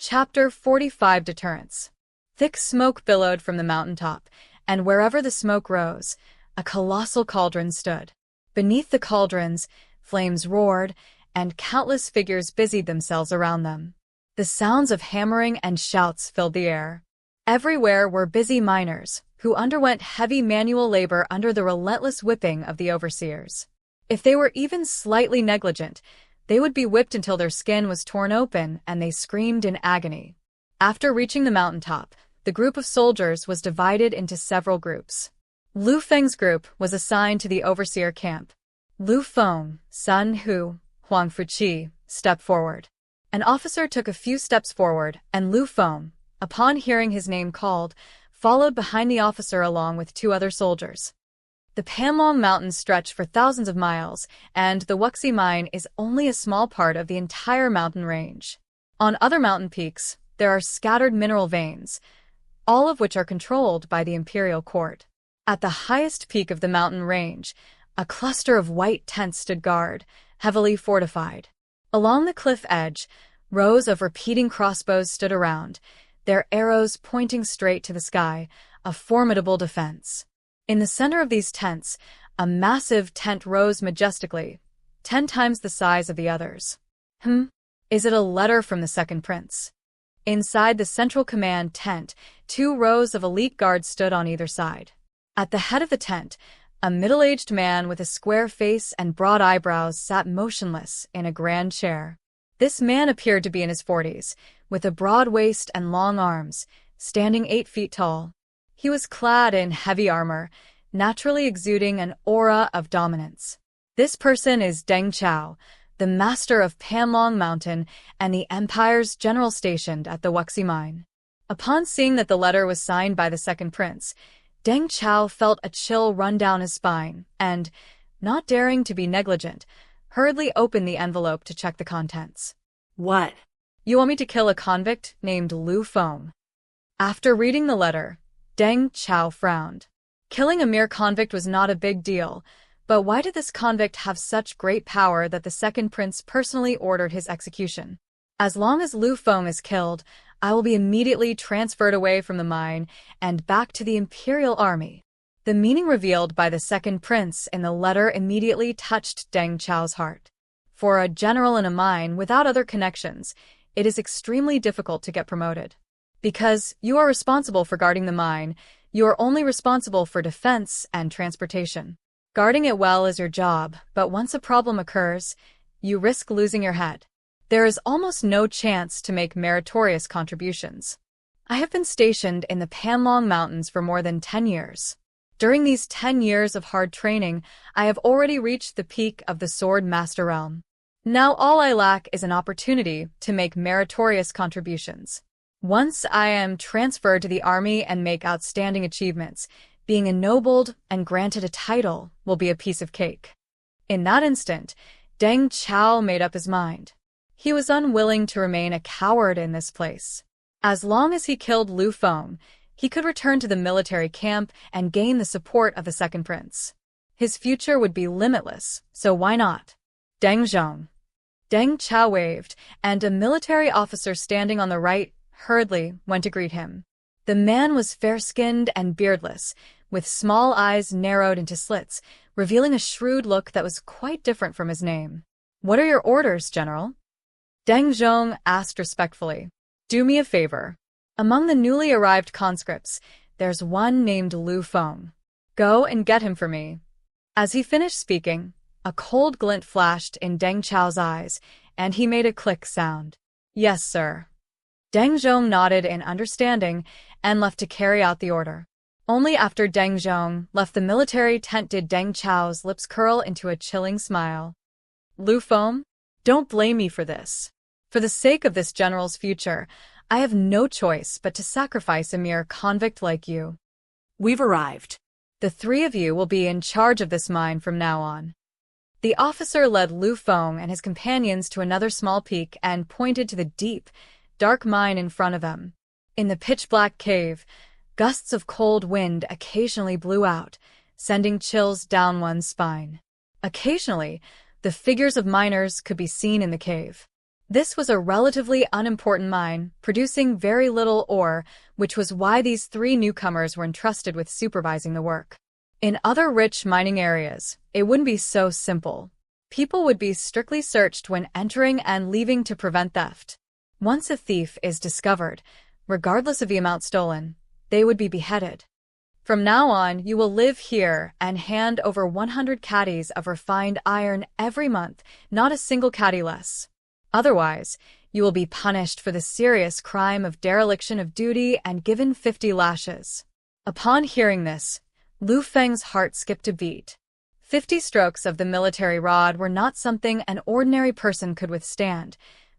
Chapter 45 Deterrence. Thick smoke billowed from the mountaintop, and wherever the smoke rose, a colossal cauldron stood. Beneath the cauldrons, flames roared, and countless figures busied themselves around them. The sounds of hammering and shouts filled the air. Everywhere were busy miners, who underwent heavy manual labor under the relentless whipping of the overseers. If they were even slightly negligent, they would be whipped until their skin was torn open and they screamed in agony. After reaching the mountaintop, the group of soldiers was divided into several groups. Liu Feng's group was assigned to the overseer camp. Liu Feng, Sun Hu, Huang Fuqi, stepped forward. An officer took a few steps forward, and Liu Feng, upon hearing his name called, followed behind the officer along with two other soldiers. The Panlong Mountains stretch for thousands of miles, and the Wuxi Mine is only a small part of the entire mountain range. On other mountain peaks, there are scattered mineral veins, all of which are controlled by the imperial court. At the highest peak of the mountain range, a cluster of white tents stood guard, heavily fortified. Along the cliff edge, rows of repeating crossbows stood around, their arrows pointing straight to the sky, a formidable defense. In the center of these tents, a massive tent rose majestically, 10 times the size of the others. Is it a letter from the second prince? Inside the central command tent, 2 rows of elite guards stood on either side. At the head of the tent, a middle-aged man with a square face and broad eyebrows sat motionless in a grand chair. This man appeared to be in his 40s, with a broad waist and long arms, standing 8 feet tall. He was clad in heavy armor, naturally exuding an aura of dominance. This person is Deng Chao, the master of Panlong Mountain and the Empire's general stationed at the Wuxi Mine. Upon seeing that the letter was signed by the second prince, Deng Chao felt a chill run down his spine and, not daring to be negligent, hurriedly opened the envelope to check the contents. What? You want me to kill a convict named Liu Feng? After reading the letter, Deng Chao frowned. Killing a mere convict was not a big deal, but why did this convict have such great power that the second prince personally ordered his execution? As long as Liu Feng is killed, I will be immediately transferred away from the mine and back to the imperial army. The meaning revealed by the second prince in the letter immediately touched Deng Chao's heart. For a general in a mine without other connections, it is extremely difficult to get promoted. Because you are responsible for guarding the mine, you are only responsible for defense and transportation. Guarding it well is your job, but once a problem occurs, you risk losing your head. There is almost no chance to make meritorious contributions. I have been stationed in the Panlong Mountains for more than 10 years. During these 10 years of hard training, I have already reached the peak of the Sword Master realm. Now all I lack is an opportunity to make meritorious contributions. Once I am transferred to the army and make outstanding achievements, being ennobled and granted a title will be a piece of cake. In that instant, Deng Chao made up his mind. He was unwilling to remain a coward in this place. As long as he killed Liu Feng, he could return to the military camp and gain the support of the second prince. His future would be limitless, so why not? Deng Zhong. Deng Chao waved, and a military officer standing on the right hurriedly went to greet him. The man was fair-skinned and beardless, with small eyes narrowed into slits, revealing a shrewd look that was quite different from his name. "What are your orders, General?" Deng Zhong asked respectfully. "Do me a favor. Among the newly arrived conscripts, there's one named Liu Feng. Go and get him for me." As he finished speaking, a cold glint flashed in Deng Chao's eyes, and he made a click sound. "Yes, sir." Deng Zhong nodded in understanding and left to carry out the order. Only after Deng Zhong left the military tent did Deng Chao's lips curl into a chilling smile. "Liu Feng, don't blame me for this. For the sake of this general's future, I have no choice but to sacrifice a mere convict like you. We've arrived. The 3 of you will be in charge of this mine from now on." The officer led Liu Feng and his companions to another small peak and pointed to the deep, dark mine in front of them. In the pitch-black cave, gusts of cold wind occasionally blew out, sending chills down one's spine. Occasionally, the figures of miners could be seen in the cave. This was a relatively unimportant mine, producing very little ore, which was why these three newcomers were entrusted with supervising the work. In other rich mining areas, it wouldn't be so simple. People would be strictly searched when entering and leaving to prevent theft. Once a thief is discovered, regardless of the amount stolen, they would be beheaded. From now on, you will live here and hand over 100 caddies of refined iron every month, not a single caddy less. Otherwise, you will be punished for the serious crime of dereliction of duty and given 50 lashes. Upon hearing this, Liu Feng's heart skipped a beat. 50 strokes of the military rod were not something an ordinary person could withstand.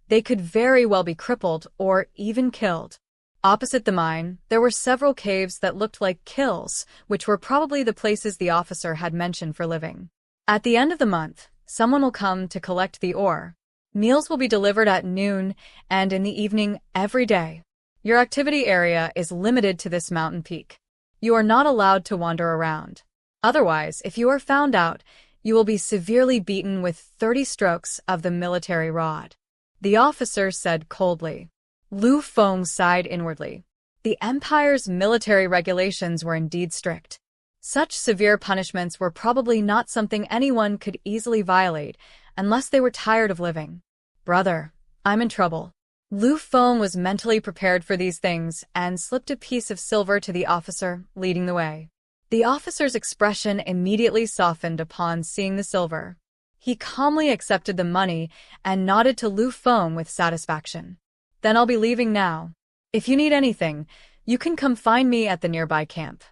They could very well be crippled or even killed. Opposite the mine, there were several caves that looked like kilns, which were probably the places the officer had mentioned for living. At the end of the month, someone will come to collect the ore. Meals will be delivered at noon and in the evening every day. Your activity area is limited to this mountain peak. You are not allowed to wander around. Otherwise, if you are found out, you will be severely beaten with 30 strokes of the military rod. The officer said coldly. Liu Feng sighed inwardly. The empire's military regulations were indeed strict. Such severe punishments were probably not something anyone could easily violate unless they were tired of living. Brother, I'm in trouble. Liu Feng was mentally prepared for these things and slipped a piece of silver to the officer, leading the way. The officer's expression immediately softened upon seeing the silver. He calmly accepted the money and nodded to Liu Feng with satisfaction. Then I'll be leaving now. If you need anything, you can come find me at the nearby camp.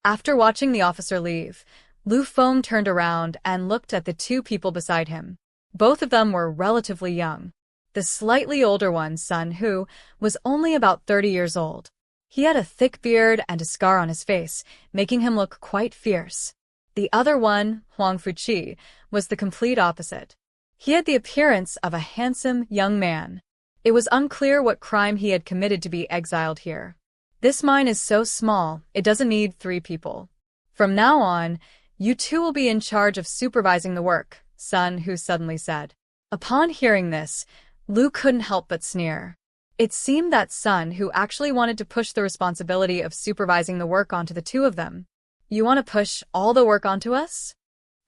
After watching the officer leave, Liu Feng turned around and looked at the two people beside him. Both of them were relatively young. The slightly older one, Sun Hu, was only about 30 years old. He had a thick beard and a scar on his face, making him look quite fierce. The other one, Huang Fuqi, was the complete opposite. He had the appearance of a handsome young man. It was unclear what crime he had committed to be exiled here. This mine is so small, it doesn't need 3 people. From now on, you two will be in charge of supervising the work, Sun Hu suddenly said. Upon hearing this, Liu couldn't help but sneer. It seemed that Sun Hu actually wanted to push the responsibility of supervising the work onto the two of them. You want to push all the work onto us?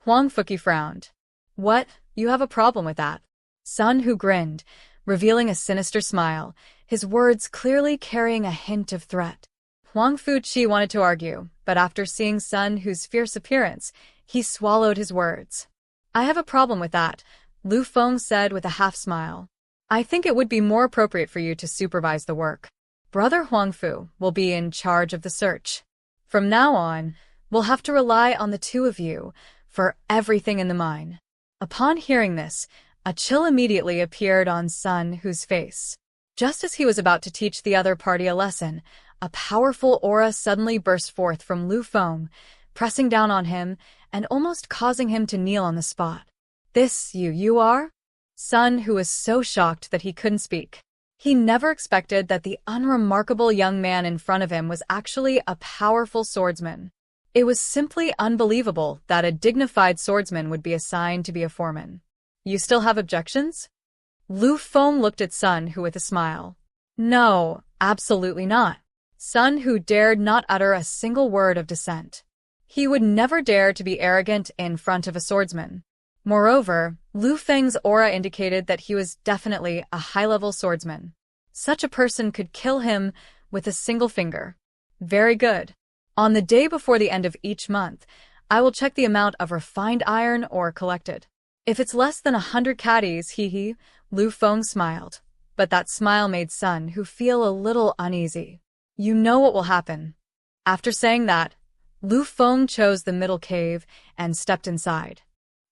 Huang Fuqi frowned. What, you have a problem with that? Sun Hu grinned, revealing a sinister smile, his words clearly carrying a hint of threat. Huang Fuqi wanted to argue, but after seeing Sun Hu's fierce appearance, he swallowed his words. I have a problem with that, Liu Feng said with a half-smile. I think it would be more appropriate for you to supervise the work. Brother Huangfu will be in charge of the search. From now on, we'll have to rely on the two of you for everything in the mine. Upon hearing this, a chill immediately appeared on Sun Hu's face. Just as he was about to teach the other party a lesson, a powerful aura suddenly burst forth from Liu Feng, pressing down on him and almost causing him to kneel on the spot. This you are? Sun Hu was so shocked that he couldn't speak. He never expected that the unremarkable young man in front of him was actually a powerful swordsman. It was simply unbelievable that a dignified swordsman would be assigned to be a foreman. You still have objections? Liu Feng looked at Sun Hu with a smile. No, absolutely not. Sun Hu dared not utter a single word of dissent. He would never dare to be arrogant in front of a swordsman. Moreover, Liu Feng's aura indicated that he was definitely a high-level swordsman. Such a person could kill him with a single finger. Very good. On the day before the end of each month, I will check the amount of refined iron ore collected. If it's less than 100 caddies, Liu Feng smiled. But that smile made Sun Hu feel a little uneasy. You know what will happen. After saying that, Liu Feng chose the middle cave and stepped inside.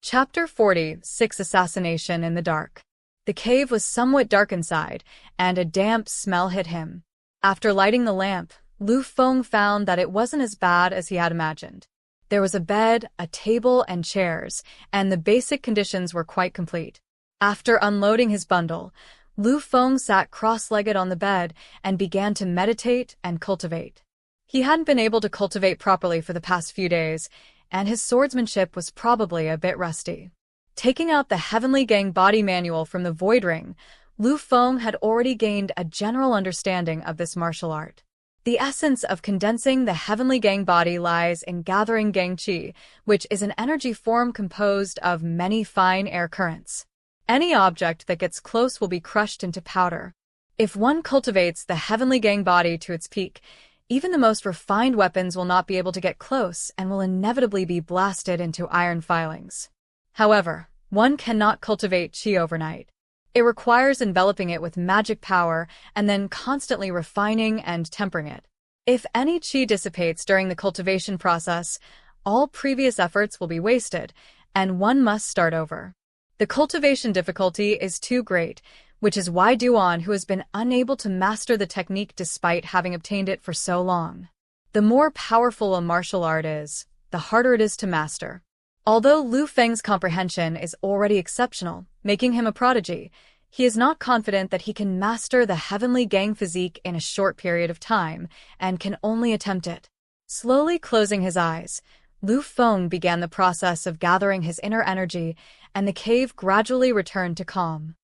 Chapter 46: Assassination in the Dark. The cave was somewhat dark inside, and a damp smell hit him. After lighting the lamp, Liu Feng found that it wasn't as bad as he had imagined. There was a bed, a table, and chairs, and the basic conditions were quite complete. After unloading his bundle, Liu Feng sat cross-legged on the bed and began to meditate and cultivate. He hadn't been able to cultivate properly for the past few days, and his swordsmanship was probably a bit rusty. Taking out the Heavenly Gang body manual from the void ring, Liu Feng had already gained a general understanding of this martial art. The essence of condensing the heavenly gang body lies in gathering gang qi, which is an energy form composed of many fine air currents. Any object that gets close will be crushed into powder. If one cultivates the heavenly gang body to its peak, even the most refined weapons will not be able to get close and will inevitably be blasted into iron filings. However, one cannot cultivate qi overnight. It requires enveloping it with magic power and then constantly refining and tempering it. If any qi dissipates during the cultivation process, all previous efforts will be wasted, and one must start over. The cultivation difficulty is too great, which is why Duan, who has been unable to master the technique despite having obtained it for so long. The more powerful a martial art is, the harder it is to master. Although Liu Feng's comprehension is already exceptional, making him a prodigy, he is not confident that he can master the heavenly gang physique in a short period of time, and can only attempt it. Slowly closing his eyes, Liu Feng began the process of gathering his inner energy, and the cave gradually returned to calm.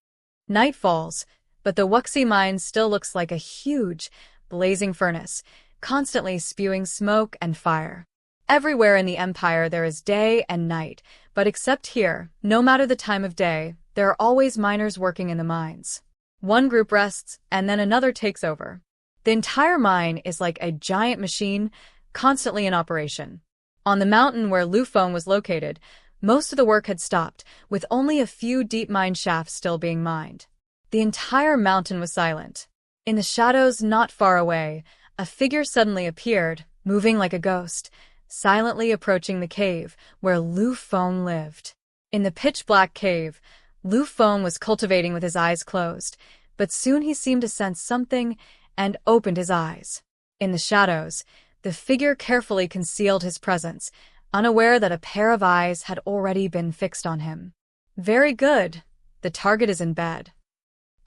Night falls, but the Wuxi mine still looks like a huge, blazing furnace, constantly spewing smoke and fire. Everywhere in the empire there is day and night, but except here, no matter the time of day, there are always miners working in the mines. One group rests, and then another takes over. The entire mine is like a giant machine, constantly in operation. On the mountain where Liu Feng was located, most of the work had stopped, with only a few deep mine shafts still being mined. The entire mountain was silent. In the shadows not far away, a figure suddenly appeared, moving like a ghost, silently approaching the cave where Liu Feng lived. In the pitch-black cave, Liu Feng was cultivating with his eyes closed, but soon he seemed to sense something and opened his eyes. In the shadows, the figure carefully concealed his presence, unaware that a pair of eyes had already been fixed on him. Very good. The target is in bed.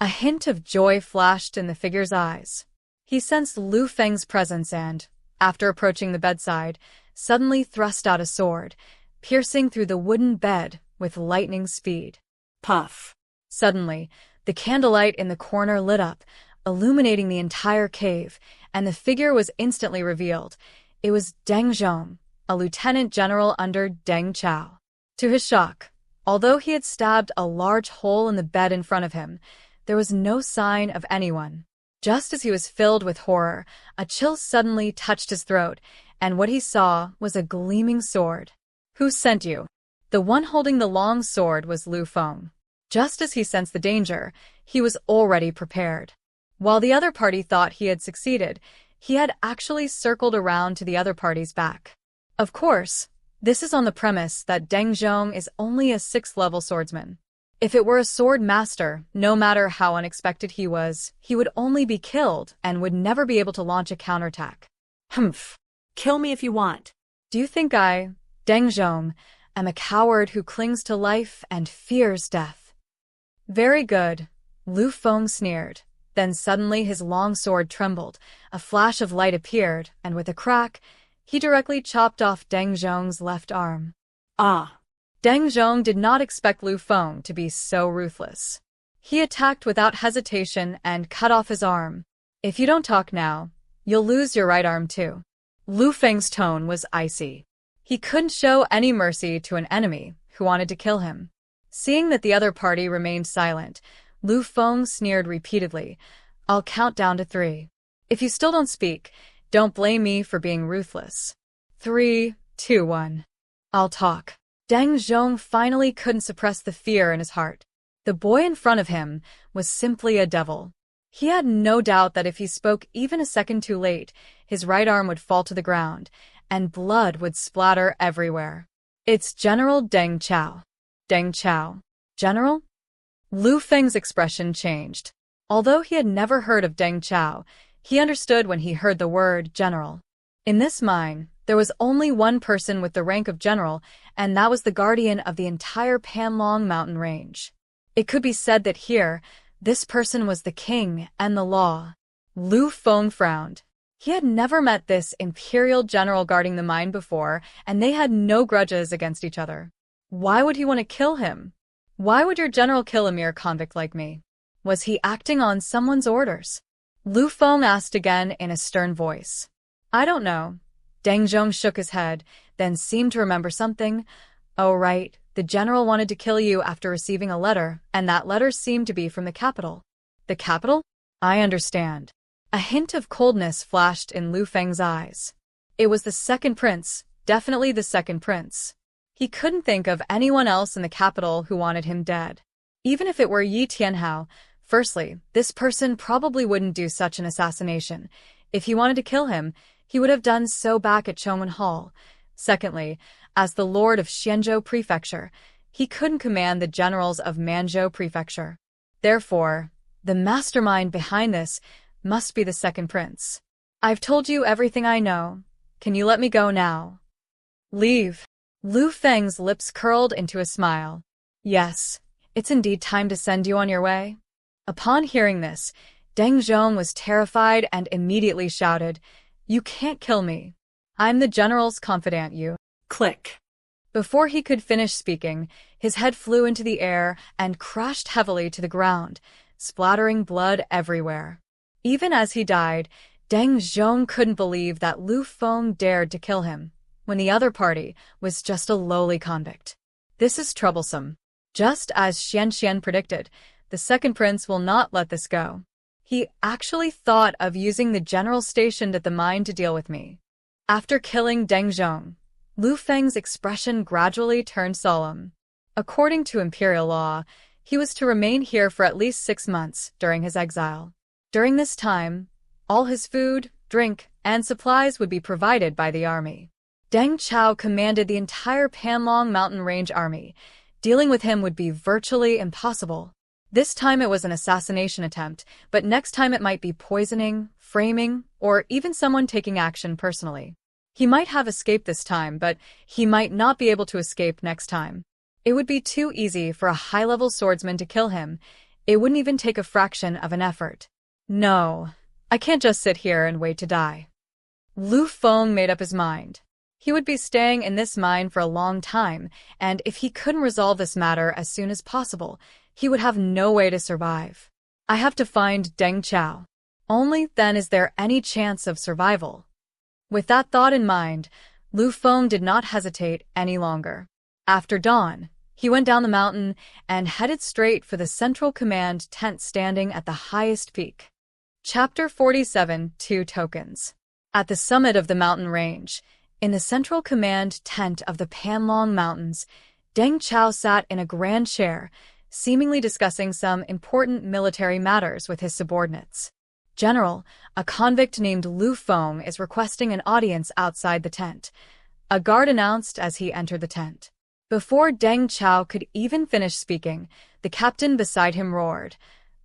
A hint of joy flashed in the figure's eyes. He sensed Liu Feng's presence and, after approaching the bedside, suddenly thrust out a sword, piercing through the wooden bed with lightning speed. Puff. Suddenly, the candlelight in the corner lit up, illuminating the entire cave, and the figure was instantly revealed. It was Deng Zhong, a lieutenant general under Deng Chao. To his shock, although he had stabbed a large hole in the bed in front of him, there was no sign of anyone. Just as he was filled with horror, a chill suddenly touched his throat, and what he saw was a gleaming sword. Who sent you? The one holding the long sword was Liu Feng. Just as he sensed the danger, he was already prepared. While the other party thought he had succeeded, he had actually circled around to the other party's back. Of course, this is on the premise that Deng Zhong is only a 6th level swordsman. If it were a sword master, no matter how unexpected he was, he would only be killed and would never be able to launch a counterattack. Humph. Kill me if you want. Do you think I, Deng Zhong, am a coward who clings to life and fears death? Very good, Liu Feng sneered. Then suddenly his long sword trembled, a flash of light appeared, and with a crack, he directly chopped off Deng Zhong's left arm. Ah. Deng Zhong did not expect Liu Feng to be so ruthless. He attacked without hesitation and cut off his arm. If you don't talk now, you'll lose your right arm too. Liu Feng's tone was icy. He couldn't show any mercy to an enemy who wanted to kill him. Seeing that the other party remained silent, Liu Feng sneered repeatedly. I'll count down to 3. If you still don't speak, don't blame me for being ruthless. 3, 2, 1. I'll talk. Deng Zhong finally couldn't suppress the fear in his heart. The boy in front of him was simply a devil. He had no doubt that if he spoke even a second too late, his right arm would fall to the ground, and blood would splatter everywhere. It's General Deng Chao. Deng Chao. General? Liu Feng's expression changed. Although he had never heard of Deng Chao, he understood when he heard the word general. In this mine, there was only one person with the rank of general, and that was the guardian of the entire Panlong mountain range. It could be said that here, this person was the king and the law. Liu Feng frowned. He had never met this imperial general guarding the mine before, and they had no grudges against each other. Why would he want to kill him? Why would your general kill a mere convict like me? Was he acting on someone's orders? Liu Feng asked again in a stern voice. I don't know. Deng Zhong shook his head, then seemed to remember something. Oh right, the general wanted to kill you after receiving a letter, and that letter seemed to be from the capital. The capital? I understand. A hint of coldness flashed in Liu Feng's eyes. It was the second prince, definitely the second prince. He couldn't think of anyone else in the capital who wanted him dead. Even if it were Yi Tianhao, firstly, this person probably wouldn't do such an assassination. If he wanted to kill him, he would have done so back at Chongwen Hall. Secondly, as the lord of Xianzhou Prefecture, he couldn't command the generals of Manzhou Prefecture. Therefore, the mastermind behind this must be the second prince. I've told you everything I know. Can you let me go now? Leave. Liu Feng's lips curled into a smile. Yes, it's indeed time to send you on your way. Upon hearing this, Deng Zhong was terrified and immediately shouted, You can't kill me. I'm the general's confidant, you. Click. Before he could finish speaking, his head flew into the air and crashed heavily to the ground, splattering blood everywhere. Even as he died, Deng Zhong couldn't believe that Liu Feng dared to kill him, when the other party was just a lowly convict. This is troublesome. Just as Xian predicted, the second prince will not let this go. He actually thought of using the general stationed at the mine to deal with me. After killing Deng Zhong, Liu Feng's expression gradually turned solemn. According to imperial law, he was to remain here for at least 6 months during his exile. During this time, all his food, drink, and supplies would be provided by the army. Deng Chao commanded the entire Panlong Mountain Range army. Dealing with him would be virtually impossible. This time it was an assassination attempt, but next time it might be poisoning, framing, or even someone taking action personally. He might have escaped this time, but he might not be able to escape next time. It would be too easy for a high-level swordsman to kill him. It wouldn't even take a fraction of an effort. No, I can't just sit here and wait to die. Liu Feng made up his mind. He would be staying in this mine for a long time, and if he couldn't resolve this matter as soon as possible, he would have no way to survive. I have to find Deng Chao. Only then is there any chance of survival. With that thought in mind, Liu Feng did not hesitate any longer. After dawn, he went down the mountain and headed straight for the Central Command tent standing at the highest peak. Chapter 47 2 Tokens. At the summit of the mountain range, in the Central Command tent of the Panlong Mountains, Deng Chao sat in a grand chair, seemingly discussing some important military matters with his subordinates. General, a convict named Liu Feng is requesting an audience outside the tent, a guard announced as he entered the tent. Before Deng Chao could even finish speaking, the captain beside him roared,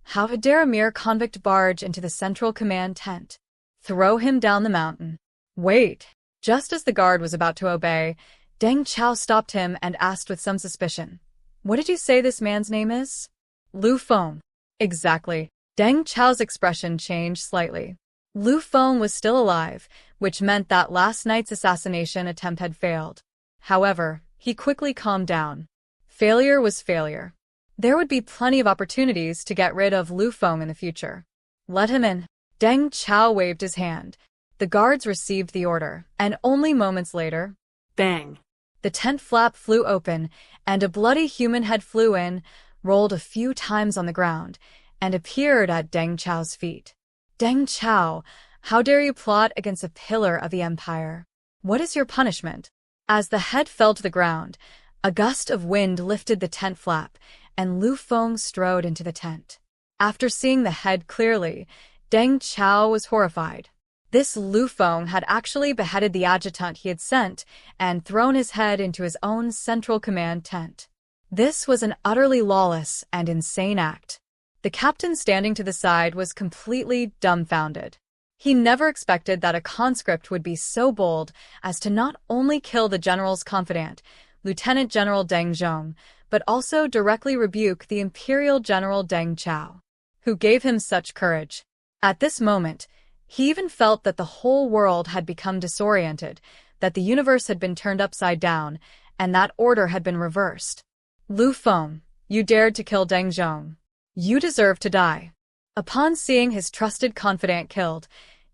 How dare a mere convict barge into the Central Command tent? Throw him down the mountain. Wait. Just as the guard was about to obey, Deng Chao stopped him and asked with some suspicion, What did you say this man's name is? Liu Feng. Exactly. Deng Chao's expression changed slightly. Liu Feng was still alive, which meant that last night's assassination attempt had failed. However, he quickly calmed down. Failure was failure. There would be plenty of opportunities to get rid of Liu Feng in the future. Let him in. Deng Chao waved his hand. The guards received the order, and only moments later, bang! The tent flap flew open, and a bloody human head flew in, rolled a few times on the ground, and appeared at Deng Chao's feet. Deng Chao, how dare you plot against a pillar of the empire? What is your punishment? As the head fell to the ground, a gust of wind lifted the tent flap, and Liu Feng strode into the tent. After seeing the head clearly, Deng Chao was horrified. This Liu Feng had actually beheaded the adjutant he had sent and thrown his head into his own Central Command tent. This was an utterly lawless and insane act. The captain standing to the side was completely dumbfounded. He never expected that a conscript would be so bold as to not only kill the general's confidant, Lieutenant General Deng Zhong, but also directly rebuke the Imperial General Deng Chao, who gave him such courage. At this moment, he even felt that the whole world had become disoriented, that the universe had been turned upside down, and that order had been reversed. Liu Feng, you dared to kill Deng Zhong. You deserve to die. Upon seeing his trusted confidant killed,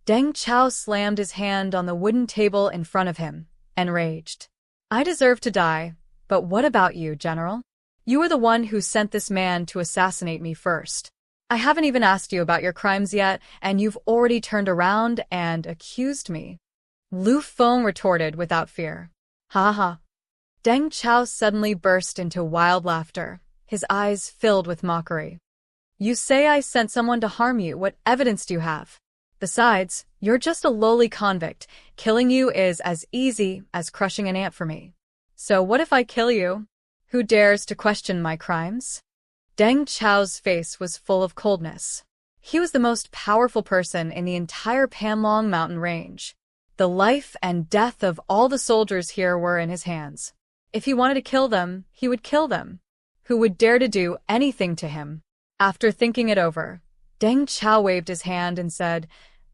Deng Chao slammed his hand on the wooden table in front of him, enraged. I deserve to die, but what about you, General? You were the one who sent this man to assassinate me first. I haven't even asked you about your crimes yet, and you've already turned around and accused me. Liu Feng retorted without fear. Ha ha. Deng Chao suddenly burst into wild laughter, his eyes filled with mockery. You say I sent someone to harm you. What evidence do you have? Besides, you're just a lowly convict. Killing you is as easy as crushing an ant for me. So what if I kill you? Who dares to question my crimes? Deng Chao's face was full of coldness. He was the most powerful person in the entire Panlong mountain range. The life and death of all the soldiers here were in his hands. If he wanted to kill them, he would kill them. Who would dare to do anything to him? After thinking it over, Deng Chao waved his hand and said,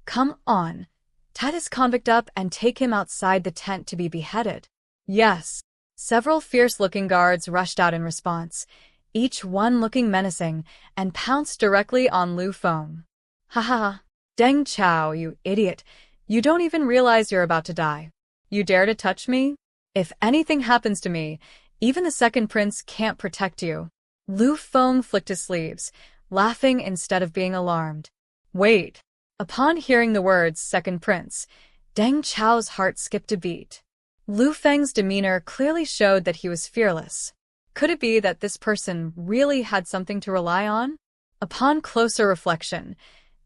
Come on, tie this convict up and take him outside the tent to be beheaded. Yes. Several fierce-looking guards rushed out in response, each one looking menacing, and pounced directly on Liu Feng. Ha ha ha. Deng Chao, you idiot. You don't even realize you're about to die. You dare to touch me? If anything happens to me, even the second prince can't protect you. Liu Feng flicked his sleeves, laughing instead of being alarmed. Wait. Upon hearing the words second prince, Deng Chao's heart skipped a beat. Liu Feng's demeanor clearly showed that he was fearless. Could it be that this person really had something to rely on? Upon closer reflection,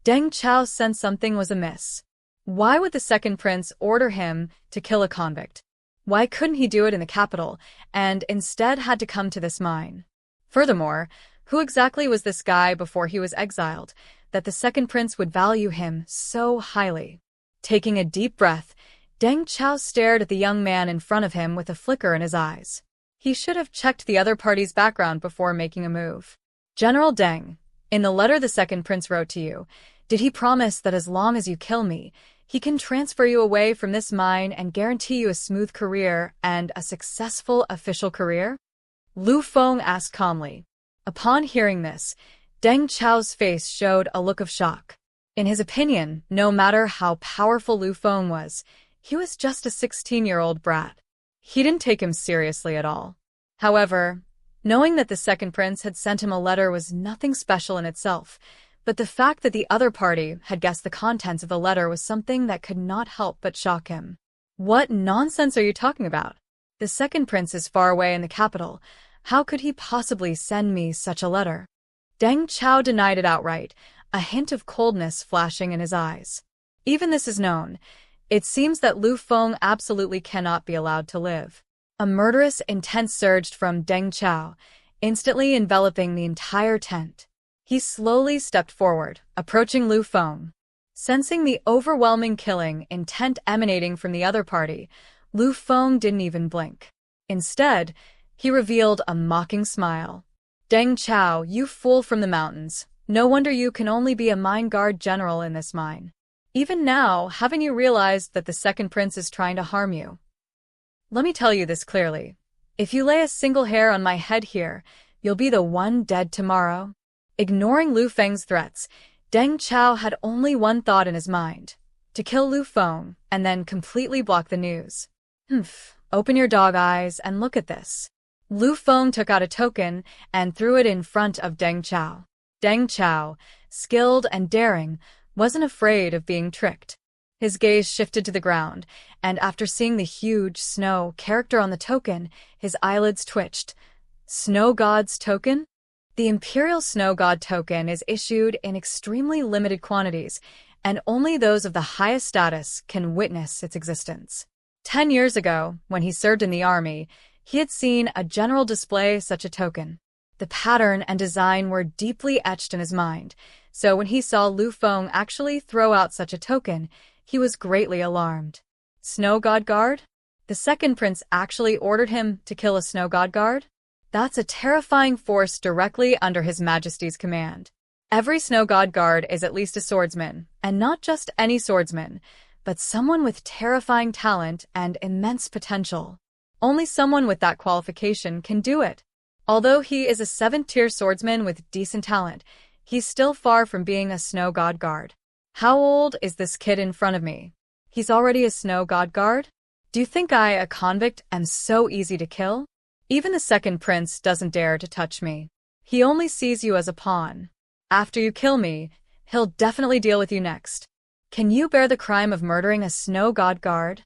Deng Chao sensed something was amiss. Why would the second prince order him to kill a convict? Why couldn't he do it in the capital, and instead had to come to this mine? Furthermore, who exactly was this guy before he was exiled, that the second prince would value him so highly? Taking a deep breath, Deng Chao stared at the young man in front of him with a flicker in his eyes. He should have checked the other party's background before making a move. General Deng, in the letter the second prince wrote to you, did he promise that as long as you kill me, he can transfer you away from this mine and guarantee you a smooth career and a successful official career? Liu Feng asked calmly. Upon hearing this, Deng Chao's face showed a look of shock. In his opinion, no matter how powerful Liu Feng was, he was just a 16-year-old brat. He didn't take him seriously at all. However, knowing that the second prince had sent him a letter was nothing special in itself, but the fact that the other party had guessed the contents of the letter was something that could not help but shock him. What nonsense are you talking about? The second prince is far away in the capital. How could he possibly send me such a letter? Deng Chao denied it outright, a hint of coldness flashing in his eyes. Even this is known. It seems that Liu Feng absolutely cannot be allowed to live. A murderous intent surged from Deng Chao, instantly enveloping the entire tent. He slowly stepped forward, approaching Liu Feng. Sensing the overwhelming killing intent emanating from the other party, Liu Feng didn't even blink. Instead, he revealed a mocking smile. Deng Chao, you fool from the mountains. No wonder you can only be a mine guard general in this mine. Even now, haven't you realized that the second prince is trying to harm you? Let me tell you this clearly. If you lay a single hair on my head here, you'll be the one dead tomorrow. Ignoring Liu Feng's threats, Deng Chao had only one thought in his mind: to kill Liu Feng and then completely block the news. Open your dog eyes and look at this. Liu Feng took out a token and threw it in front of Deng Chao. Deng Chao, skilled and daring, wasn't afraid of being tricked. His gaze shifted to the ground, and after seeing the huge snow character on the token, his eyelids twitched. Snow God's token? The Imperial Snow God token is issued in extremely limited quantities, and only those of the highest status can witness its existence. 10 years ago, when he served in the army, he had seen a general display such a token. The pattern and design were deeply etched in his mind, so when he saw Liu Feng actually throw out such a token, he was greatly alarmed. Snow God Guard? The second prince actually ordered him to kill a Snow God Guard? That's a terrifying force directly under His Majesty's command. Every Snow God Guard is at least a swordsman, and not just any swordsman, but someone with terrifying talent and immense potential. Only someone with that qualification can do it. Although he is a 7th-tier swordsman with decent talent, he's still far from being a snow god guard. How old is this kid in front of me? He's already a snow god guard? Do you think I, a convict, am so easy to kill? Even the second prince doesn't dare to touch me. He only sees you as a pawn. After you kill me, he'll definitely deal with you next. Can you bear the crime of murdering a snow god guard?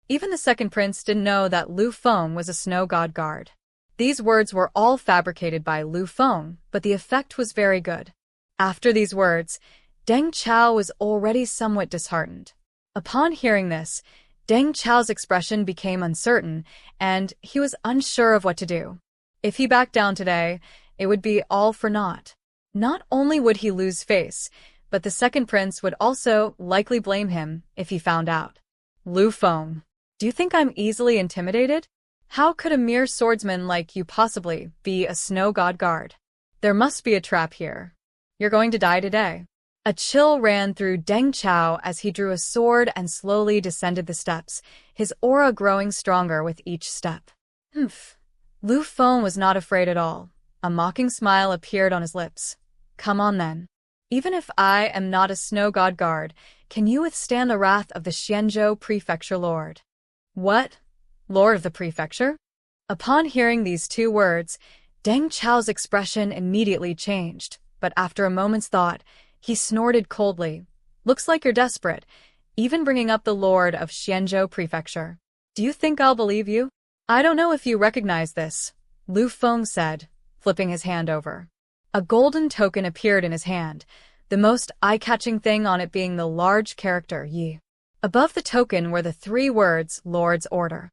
Even the second prince didn't know that Liu Feng was a snow god guard. These words were all fabricated by Liu Feng, but the effect was very good. After these words, Deng Chao was already somewhat disheartened. Upon hearing this, Deng Chao's expression became uncertain, and he was unsure of what to do. If he backed down today, it would be all for naught. Not only would he lose face, but the second prince would also likely blame him if he found out. Liu Feng, do you think I'm easily intimidated? How could a mere swordsman like you possibly be a snow god guard? There must be a trap here. You're going to die today. A chill ran through Deng Chao as he drew a sword and slowly descended the steps, his aura growing stronger with each step. Humph. Liu Feng was not afraid at all. A mocking smile appeared on his lips. Come on then. Even if I am not a snow god guard, can you withstand the wrath of the Xianzhou prefecture lord? What? Lord of the prefecture? Upon hearing these two words, Deng Chao's expression immediately changed, but after a moment's thought, he snorted coldly. Looks like you're desperate, even bringing up the lord of Xianzhou prefecture. Do you think I'll believe you? I don't know if you recognize this, Liu Feng said, flipping his hand over. A golden token appeared in his hand, the most eye-catching thing on it being the large character Yi. Above the token were the 3 words, Lord's Order.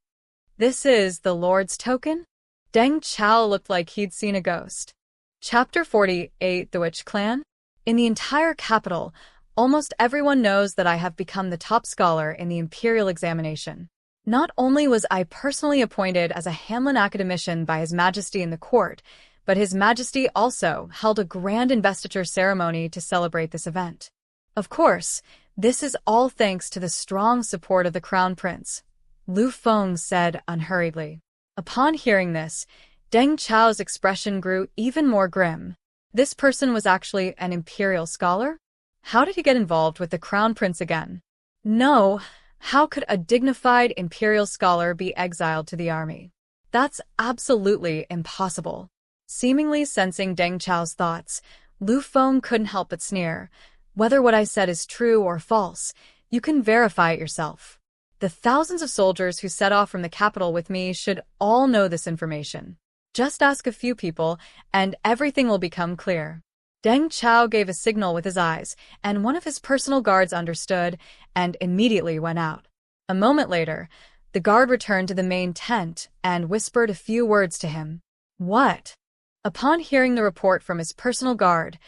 This is the Lord's token? Deng Chao looked like he'd seen a ghost. Chapter 48, The Witch Clan? In the entire capital, almost everyone knows that I have become the top scholar in the imperial examination. Not only was I personally appointed as a Hanlin academician by His Majesty in the court, but His Majesty also held a grand investiture ceremony to celebrate this event. Of course, this is all thanks to the strong support of the Crown Prince, Liu Feng said unhurriedly. Upon hearing this, Deng Chao's expression grew even more grim. This person was actually an imperial scholar? How did he get involved with the Crown Prince again? No, how could a dignified imperial scholar be exiled to the army? That's absolutely impossible. Seemingly sensing Deng Chao's thoughts, Liu Feng couldn't help but sneer. Whether what I said is true or false, you can verify it yourself. The thousands of soldiers who set off from the capital with me should all know this information. Just ask a few people, and everything will become clear. Deng Chao gave a signal with his eyes, and one of his personal guards understood and immediately went out. A moment later, the guard returned to the main tent and whispered a few words to him. What? Upon hearing the report from his personal guard,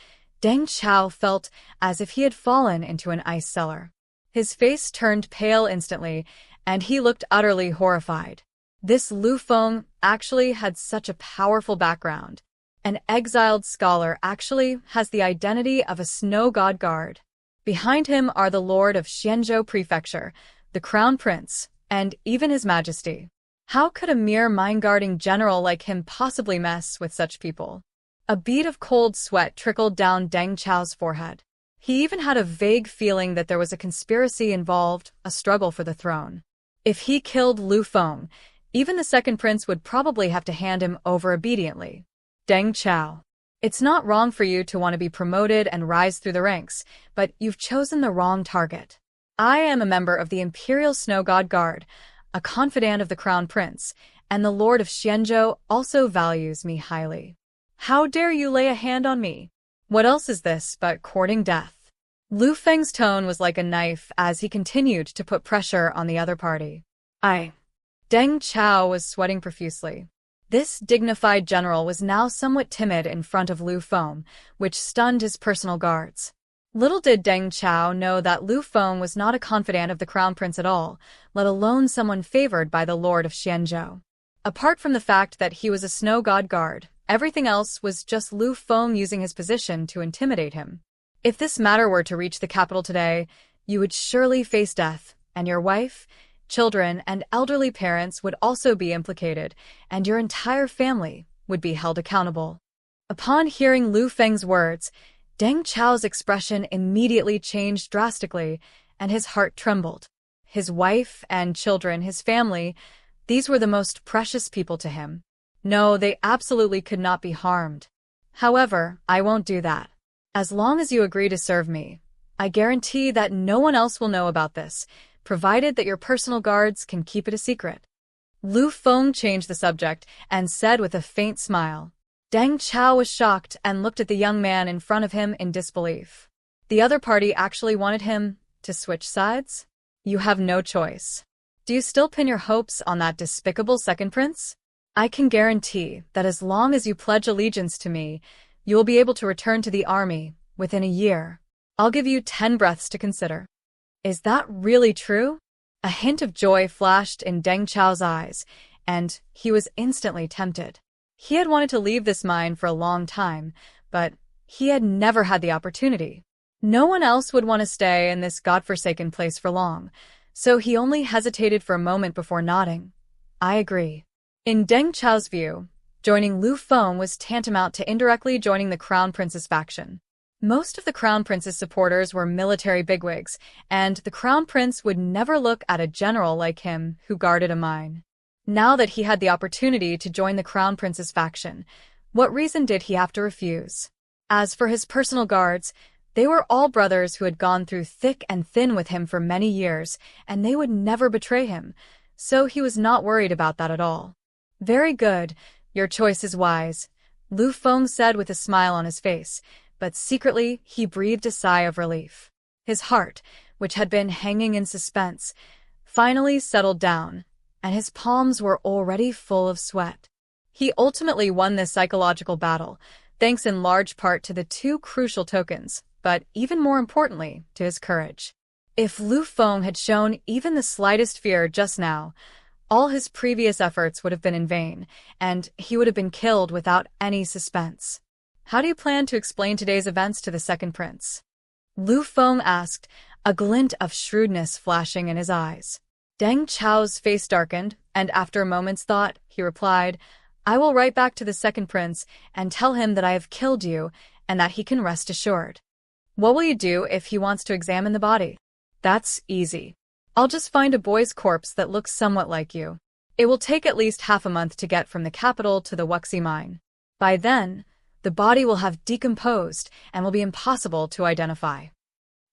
Deng Chao felt as if he had fallen into an ice cellar. His face turned pale instantly, and he looked utterly horrified. This Liu Feng actually had such a powerful background. An exiled scholar actually has the identity of a snow god guard. Behind him are the Lord of Xianzhou Prefecture, the Crown Prince, and even His Majesty. How could a mere mind-guarding general like him possibly mess with such people? A bead of cold sweat trickled down Deng Chao's forehead. He even had a vague feeling that there was a conspiracy involved, a struggle for the throne. If he killed Liu Feng, even the second prince would probably have to hand him over obediently. Deng Chao, it's not wrong for you to want to be promoted and rise through the ranks, but you've chosen the wrong target. I am a member of the Imperial Snow God Guard, a confidant of the Crown Prince, and the Lord of Xianzhou also values me highly. How dare you lay a hand on me? What else is this but courting death? Liu Feng's tone was like a knife as he continued to put pressure on the other party. Deng Chao was sweating profusely. This dignified general was now somewhat timid in front of Liu Feng, which stunned his personal guards. Little did Deng Chao know that Liu Feng was not a confidant of the Crown Prince at all, let alone someone favored by the Lord of Xianzhou. Apart from the fact that he was a snow god guard, everything else was just Liu Feng using his position to intimidate him. If this matter were to reach the capital today, you would surely face death, and your wife, children, and elderly parents would also be implicated, and your entire family would be held accountable. Upon hearing Liu Feng's words, Deng Chao's expression immediately changed drastically, and his heart trembled. His wife and children, his family, these were the most precious people to him. No, they absolutely could not be harmed. However, I won't do that. As long as you agree to serve me, I guarantee that no one else will know about this, provided that your personal guards can keep it a secret. Liu Feng changed the subject and said with a faint smile. Deng Chao was shocked and looked at the young man in front of him in disbelief. The other party actually wanted him to switch sides? You have no choice. Do you still pin your hopes on that despicable second prince? I can guarantee that as long as you pledge allegiance to me, you will be able to return to the army within a year. I'll give you 10 breaths to consider. Is that really true? A hint of joy flashed in Deng Chao's eyes, and he was instantly tempted. He had wanted to leave this mine for a long time, but he had never had the opportunity. No one else would want to stay in this godforsaken place for long, so he only hesitated for a moment before nodding. I agree. In Deng Chao's view, joining Liu Feng was tantamount to indirectly joining the Crown Prince's faction. Most of the Crown Prince's supporters were military bigwigs, and the Crown Prince would never look at a general like him who guarded a mine. Now that he had the opportunity to join the Crown Prince's faction, what reason did he have to refuse? As for his personal guards, they were all brothers who had gone through thick and thin with him for many years, and they would never betray him, so he was not worried about that at all. Very good, your choice is wise, Liu Feng said with a smile on his face, but secretly he breathed a sigh of relief. His heart, which had been hanging in suspense, finally settled down, and his palms were already full of sweat. He ultimately won this psychological battle, thanks in large part to the two crucial tokens, but even more importantly, to his courage. If Liu Feng had shown even the slightest fear just now, all his previous efforts would have been in vain, and he would have been killed without any suspense. How do you plan to explain today's events to the second prince? Liu Feng asked, a glint of shrewdness flashing in his eyes. Deng Chao's face darkened, and after a moment's thought, he replied, I will write back to the second prince and tell him that I have killed you and that he can rest assured. What will you do if he wants to examine the body? That's easy. I'll just find a boy's corpse that looks somewhat like you. It will take at least half a month to get from the capital to the Wuxi mine. By then, the body will have decomposed and will be impossible to identify.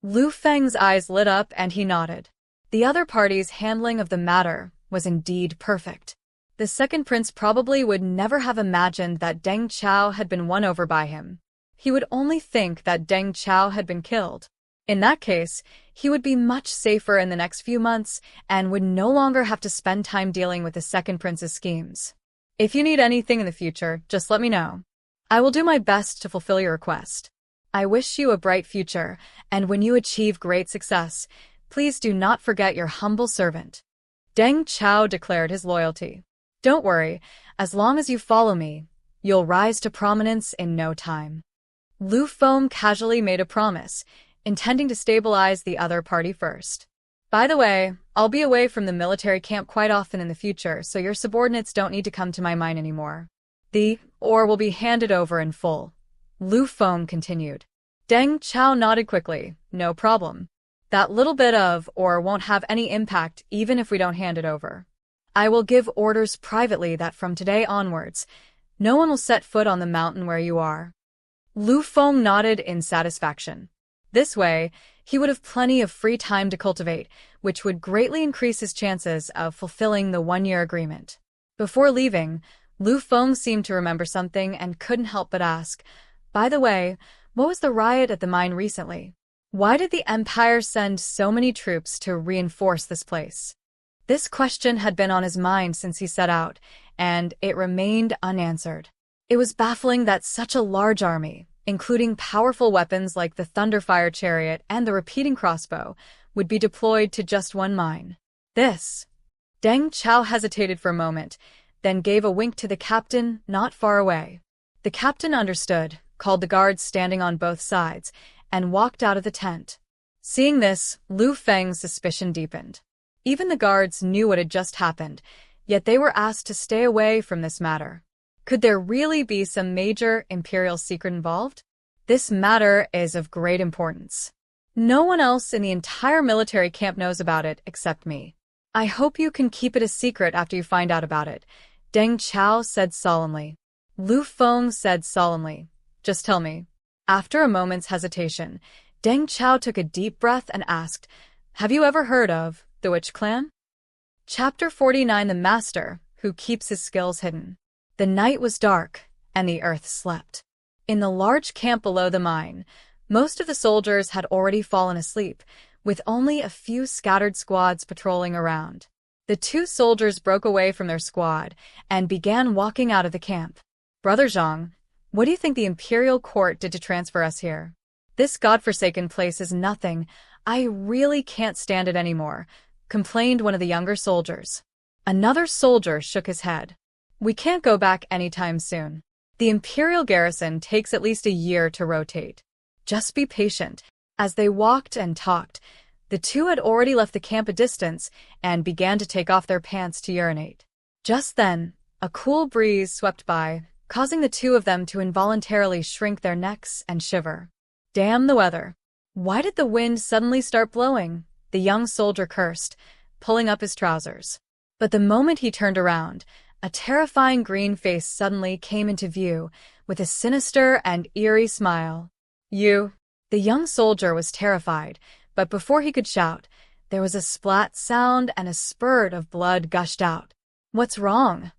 Liu Feng's eyes lit up and he nodded. The other party's handling of the matter was indeed perfect. The second prince probably would never have imagined that Deng Chao had been won over by him. He would only think that Deng Chao had been killed. In that case, he would be much safer in the next few months and would no longer have to spend time dealing with the second prince's schemes. If you need anything in the future, just let me know. I will do my best to fulfill your request. I wish you a bright future, and when you achieve great success, please do not forget your humble servant. Deng Chao declared his loyalty. Don't worry, as long as you follow me, you'll rise to prominence in no time. Liu Feng casually made a promise, intending to stabilize the other party first. By the way, I'll be away from the military camp quite often in the future, so your subordinates don't need to come to my mine anymore. The ore will be handed over in full. Liu Feng continued. Deng Chao nodded quickly. No problem. That little bit of ore won't have any impact even if we don't hand it over. I will give orders privately that from today onwards, no one will set foot on the mountain where you are. Liu Feng nodded in satisfaction. This way, he would have plenty of free time to cultivate, which would greatly increase his chances of fulfilling the one-year agreement. Before leaving, Liu Feng seemed to remember something and couldn't help but ask, by the way, what was the riot at the mine recently? Why did the Empire send so many troops to reinforce this place? This question had been on his mind since he set out, and it remained unanswered. It was baffling that such a large army, including powerful weapons like the Thunderfire Chariot and the repeating crossbow, would be deployed to just one mine. Deng Chao hesitated for a moment, then gave a wink to the captain not far away. The captain understood, called the guards standing on both sides, and walked out of the tent. Seeing this, Liu Feng's suspicion deepened. Even the guards knew what had just happened, yet they were asked to stay away from this matter. Could there really be some major imperial secret involved? This matter is of great importance. No one else in the entire military camp knows about it except me. I hope you can keep it a secret after you find out about it, Deng Chao said solemnly. Liu Feng said solemnly, just tell me. After a moment's hesitation, Deng Chao took a deep breath and asked, have you ever heard of the Witch Clan? Chapter 49. The Master Who Keeps His Skills Hidden. The night was dark, and the earth slept. In the large camp below the mine, most of the soldiers had already fallen asleep, with only a few scattered squads patrolling around. The two soldiers broke away from their squad and began walking out of the camp. Brother Zhang, what do you think the imperial court did to transfer us here? This godforsaken place is nothing. I really can't stand it anymore, complained one of the younger soldiers. Another soldier shook his head. We can't go back anytime soon. The imperial garrison takes at least a year to rotate. Just be patient. As they walked and talked, the two had already left the camp a distance and began to take off their pants to urinate. Just then, a cool breeze swept by, causing the two of them to involuntarily shrink their necks and shiver. Damn the weather. Why did the wind suddenly start blowing? The young soldier cursed, pulling up his trousers. But the moment he turned around, a terrifying green face suddenly came into view, with a sinister and eerie smile. You. The young soldier was terrified, but before he could shout, there was a splat sound and a spurt of blood gushed out. What's wrong?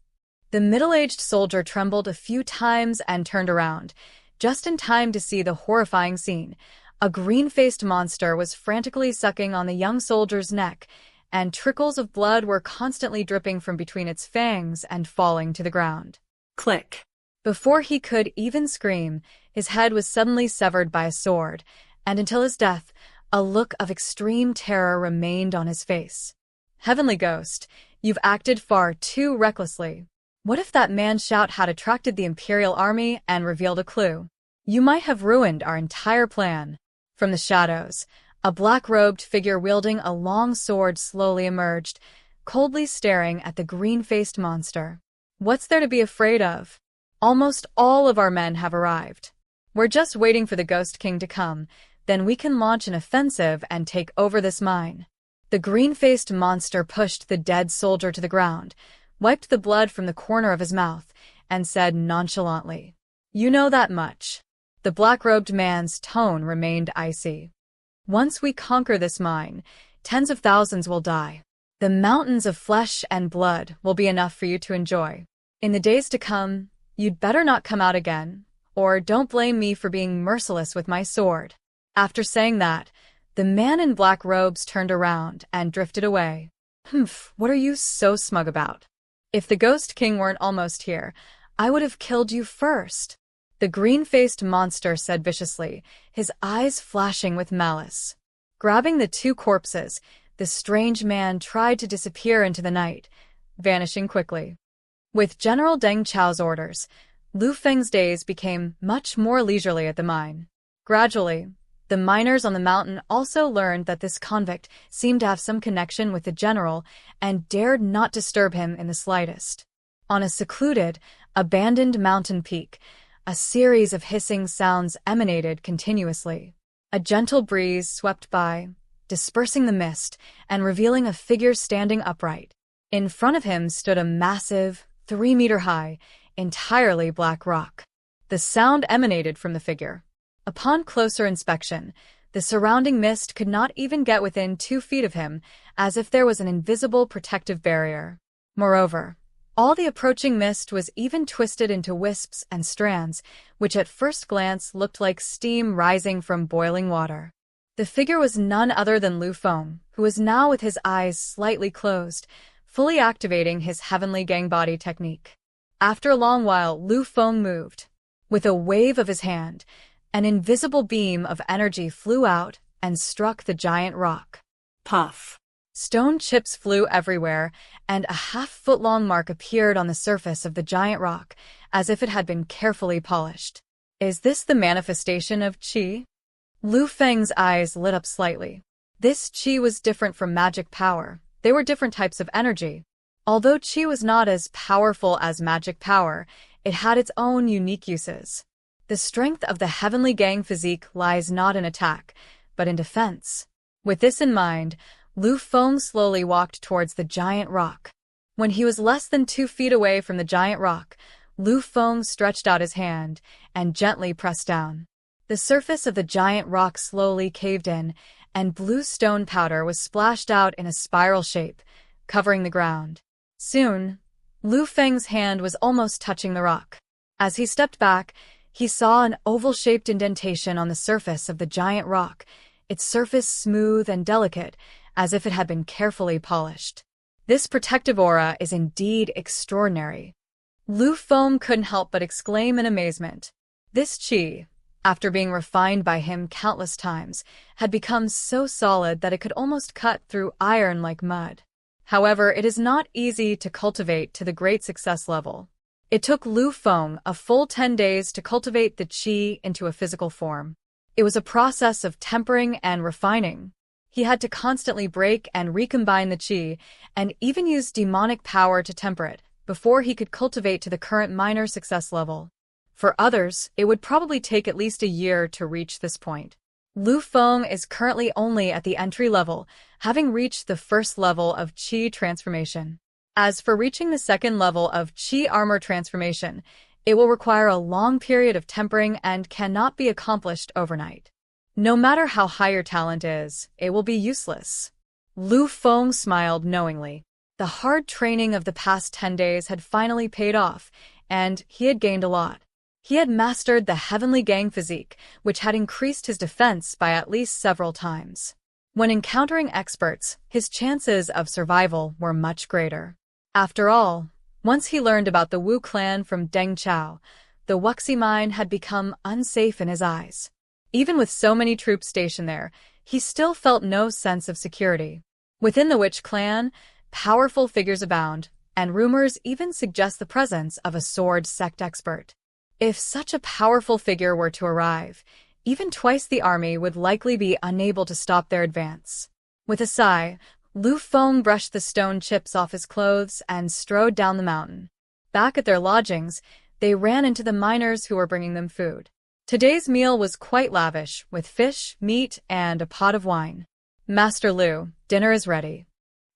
The middle-aged soldier trembled a few times and turned around, just in time to see the horrifying scene. A green-faced monster was frantically sucking on the young soldier's neck, and trickles of blood were constantly dripping from between its fangs and falling to the ground. Click. Before he could even scream, his head was suddenly severed by a sword, and until his death, a look of extreme terror remained on his face. Heavenly Ghost, you've acted far too recklessly. What if that man's shout had attracted the Imperial Army and revealed a clue? You might have ruined our entire plan. From the shadows, a black-robed figure wielding a long sword slowly emerged, coldly staring at the green-faced monster. What's there to be afraid of? Almost all of our men have arrived. We're just waiting for the Ghost King to come, then we can launch an offensive and take over this mine. The green-faced monster pushed the dead soldier to the ground, wiped the blood from the corner of his mouth, and said nonchalantly, "You know that much." The black-robed man's tone remained icy. "Once we conquer this mine, tens of thousands will die. The mountains of flesh and blood will be enough for you to enjoy. In the days to come, you'd better not come out again, or don't blame me for being merciless with my sword." After saying that, the man in black robes turned around and drifted away. "Humph, what are you so smug about? If the Ghost King weren't almost here, I would have killed you first," the green-faced monster said viciously, his eyes flashing with malice. Grabbing the two corpses, the strange man tried to disappear into the night, vanishing quickly. With General Deng Chao's orders, Liu Feng's days became much more leisurely at the mine. Gradually, the miners on the mountain also learned that this convict seemed to have some connection with the general and dared not disturb him in the slightest. On a secluded, abandoned mountain peak, a series of hissing sounds emanated continuously. A gentle breeze swept by, dispersing the mist and revealing a figure standing upright. In front of him stood a massive, 3-meter-high, entirely black rock. The sound emanated from the figure. Upon closer inspection, the surrounding mist could not even get within 2 feet of him, as if there was an invisible protective barrier. Moreover, all the approaching mist was even twisted into wisps and strands, which at first glance looked like steam rising from boiling water. The figure was none other than Liu Feng, who was now with his eyes slightly closed, fully activating his heavenly gang body technique. After a long while, Liu Feng moved. With a wave of his hand, an invisible beam of energy flew out and struck the giant rock. Puff. Stone chips flew everywhere, and a half-foot-long mark appeared on the surface of the giant rock, as if it had been carefully polished. Is this the manifestation of qi? Liu Feng's eyes lit up slightly. This qi was different from magic power. They were different types of energy. Although qi was not as powerful as magic power, it had its own unique uses. The strength of the heavenly gang physique lies not in attack, but in defense. With this in mind, Liu Feng slowly walked towards the giant rock. When he was less than 2 feet away from the giant rock, Liu Feng stretched out his hand and gently pressed down. The surface of the giant rock slowly caved in, and blue stone powder was splashed out in a spiral shape, covering the ground. Soon, Liu Feng's hand was almost touching the rock. As he stepped back, he saw an oval-shaped indentation on the surface of the giant rock, its surface smooth and delicate, as if it had been carefully polished. This protective aura is indeed extraordinary. Liu Feng couldn't help but exclaim in amazement. This qi, after being refined by him countless times, had become so solid that it could almost cut through iron like mud. However, it is not easy to cultivate to the great success level. It took Liu Feng a full 10 days to cultivate the qi into a physical form. It was a process of tempering and refining. He had to constantly break and recombine the qi, and even use demonic power to temper it, before he could cultivate to the current minor success level. For others, it would probably take at least a year to reach this point. Liu Feng is currently only at the entry level, having reached the first level of qi transformation. As for reaching the second level of qi armor transformation, it will require a long period of tempering and cannot be accomplished overnight. No matter how high your talent is, it will be useless. Liu Feng smiled knowingly. The hard training of the past 10 days had finally paid off, and he had gained a lot. He had mastered the heavenly gang physique, which had increased his defense by at least several times. When encountering experts, his chances of survival were much greater. After all, once he learned about the Wu clan from Deng Chao, the Wuxi mine had become unsafe in his eyes. Even with so many troops stationed there, he still felt no sense of security. Within the witch clan, powerful figures abound, and rumors even suggest the presence of a sword sect expert. If such a powerful figure were to arrive, even twice the army would likely be unable to stop their advance. With a sigh, Liu Feng brushed the stone chips off his clothes and strode down the mountain. Back at their lodgings, they ran into the miners who were bringing them food. Today's meal was quite lavish, with fish, meat, and a pot of wine. "Master Liu, dinner is ready."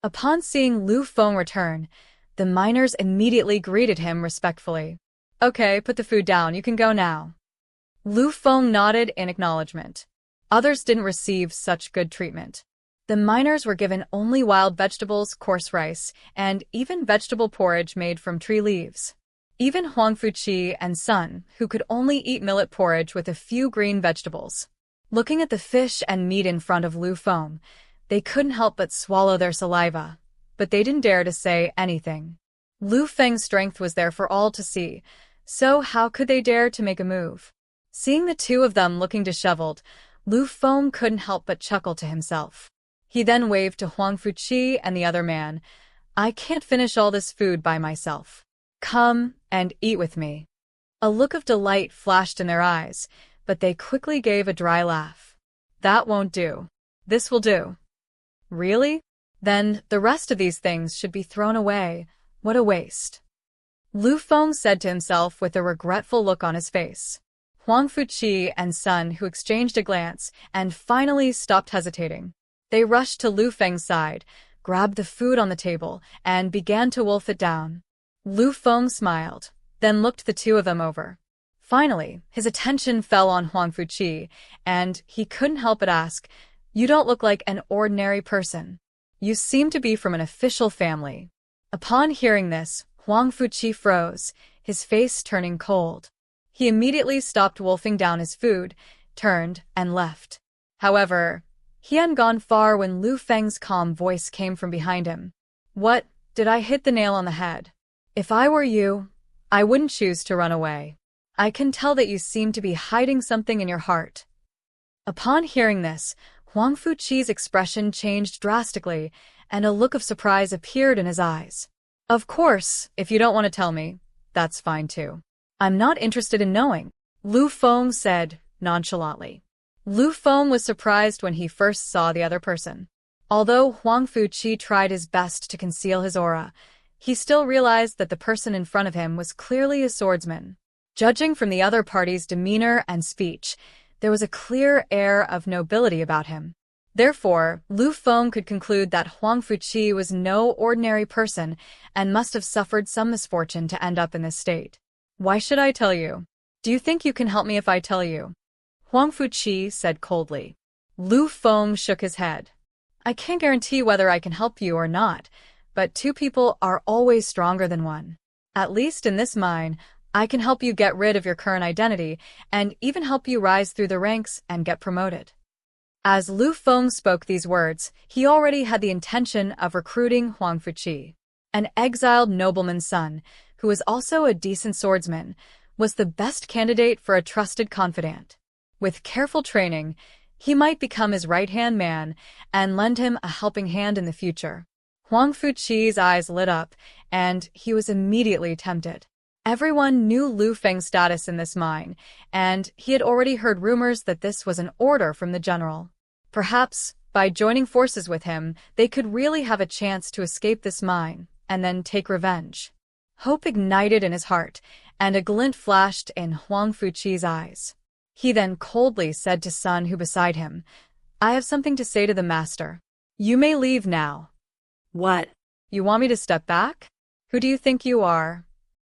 Upon seeing Liu Feng return, the miners immediately greeted him respectfully. "Okay, put the food down, you can go now." Liu Feng nodded in acknowledgement. Others didn't receive such good treatment. The miners were given only wild vegetables, coarse rice, and even vegetable porridge made from tree leaves. Even Huang Fuqi and Sun, who could only eat millet porridge with a few green vegetables. Looking at the fish and meat in front of Liu Feng, they couldn't help but swallow their saliva, but they didn't dare to say anything. Liu Feng's strength was there for all to see, so how could they dare to make a move? Seeing the two of them looking disheveled, Liu Feng couldn't help but chuckle to himself. He then waved to Huang Fuqi and the other man. "I can't finish all this food by myself. Come and eat with me." A look of delight flashed in their eyes, but they quickly gave a dry laugh. "That won't do. This will do." "Really? Then the rest of these things should be thrown away. What a waste." Liu Feng said to himself with a regretful look on his face. Huang Fuqi and Sun, who exchanged a glance and finally stopped hesitating. They rushed to Liu Feng's side, grabbed the food on the table, and began to wolf it down. Liu Feng smiled, then looked the two of them over. Finally, his attention fell on Huang Fuqi, and he couldn't help but ask, "You don't look like an ordinary person. You seem to be from an official family." Upon hearing this, Huang Fuqi froze, his face turning cold. He immediately stopped wolfing down his food, turned, and left. However, he hadn't gone far when Liu Feng's calm voice came from behind him. "What, did I hit the nail on the head? If I were you, I wouldn't choose to run away. I can tell that you seem to be hiding something in your heart." Upon hearing this, Huang Fuqi's expression changed drastically, and a look of surprise appeared in his eyes. "Of course, if you don't want to tell me, that's fine too. I'm not interested in knowing," Liu Feng said nonchalantly. Liu Feng was surprised when he first saw the other person. Although Huang Fuqi tried his best to conceal his aura, he still realized that the person in front of him was clearly a swordsman. Judging from the other party's demeanor and speech, there was a clear air of nobility about him. Therefore, Liu Feng could conclude that Huang Fuqi was no ordinary person and must have suffered some misfortune to end up in this state. Why should I tell you? Do you think you can help me if I tell you? Huang Fuqi said coldly. Liu Feng shook his head. I can't guarantee whether I can help you or not, but two people are always stronger than one. At least in this mine, I can help you get rid of your current identity and even help you rise through the ranks and get promoted. As Liu Feng spoke these words, he already had the intention of recruiting Huang Fuqi. An exiled nobleman's son, who was also a decent swordsman, was the best candidate for a trusted confidant. With careful training, he might become his right-hand man and lend him a helping hand in the future. Huang Fuqi's eyes lit up, and he was immediately tempted. Everyone knew Liu Feng's status in this mine, and he had already heard rumors that this was an order from the general. Perhaps, by joining forces with him, they could really have a chance to escape this mine, and then take revenge. Hope ignited in his heart, and a glint flashed in Huang Fuqi's eyes. He then coldly said to Sun, who beside him, I have something to say to the master. You may leave now. What? You want me to step back? Who do you think you are?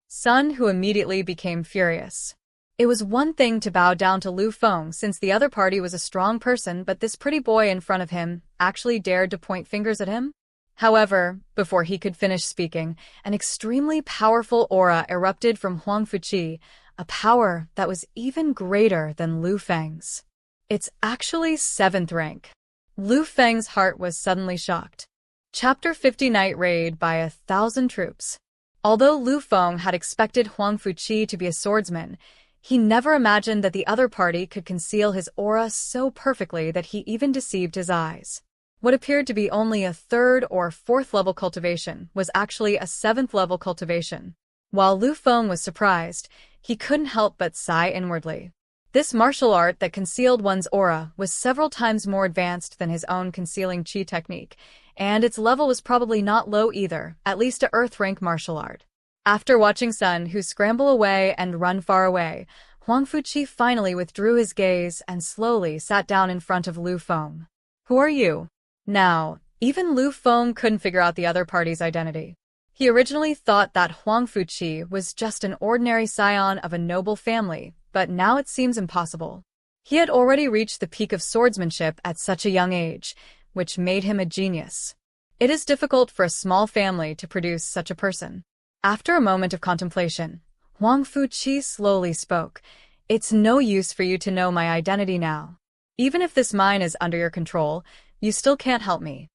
Sun, who immediately became furious. It was one thing to bow down to Liu Feng since the other party was a strong person, but this pretty boy in front of him actually dared to point fingers at him? However, before he could finish speaking, an extremely powerful aura erupted from Huang Fuqi, a power that was even greater than Liu Feng's. It's actually 7th rank. Liu Feng's heart was suddenly shocked. Chapter 50 Night Raid by 1,000 Troops. Although Liu Feng had expected Huang Fuqi to be a swordsman, he never imagined that the other party could conceal his aura so perfectly that he even deceived his eyes. What appeared to be only a 3rd or 4th level cultivation was actually a 7th level cultivation. While Liu Feng was surprised, he couldn't help but sigh inwardly. This martial art that concealed one's aura was several times more advanced than his own concealing chi technique, and its level was probably not low either, at least a Earth rank martial art. After watching Sun, who scramble away and run far away, Huang Fuqi finally withdrew his gaze and slowly sat down in front of Liu Feng. Who are you? Now, even Liu Feng couldn't figure out the other party's identity. He originally thought that Huang Fuqi was just an ordinary scion of a noble family, but now it seems impossible. He had already reached the peak of swordsmanship at such a young age, which made him a genius. It is difficult for a small family to produce such a person. After a moment of contemplation, Huang Fuqi slowly spoke. It's no use for you to know my identity now. Even if this mine is under your control, you still can't help me.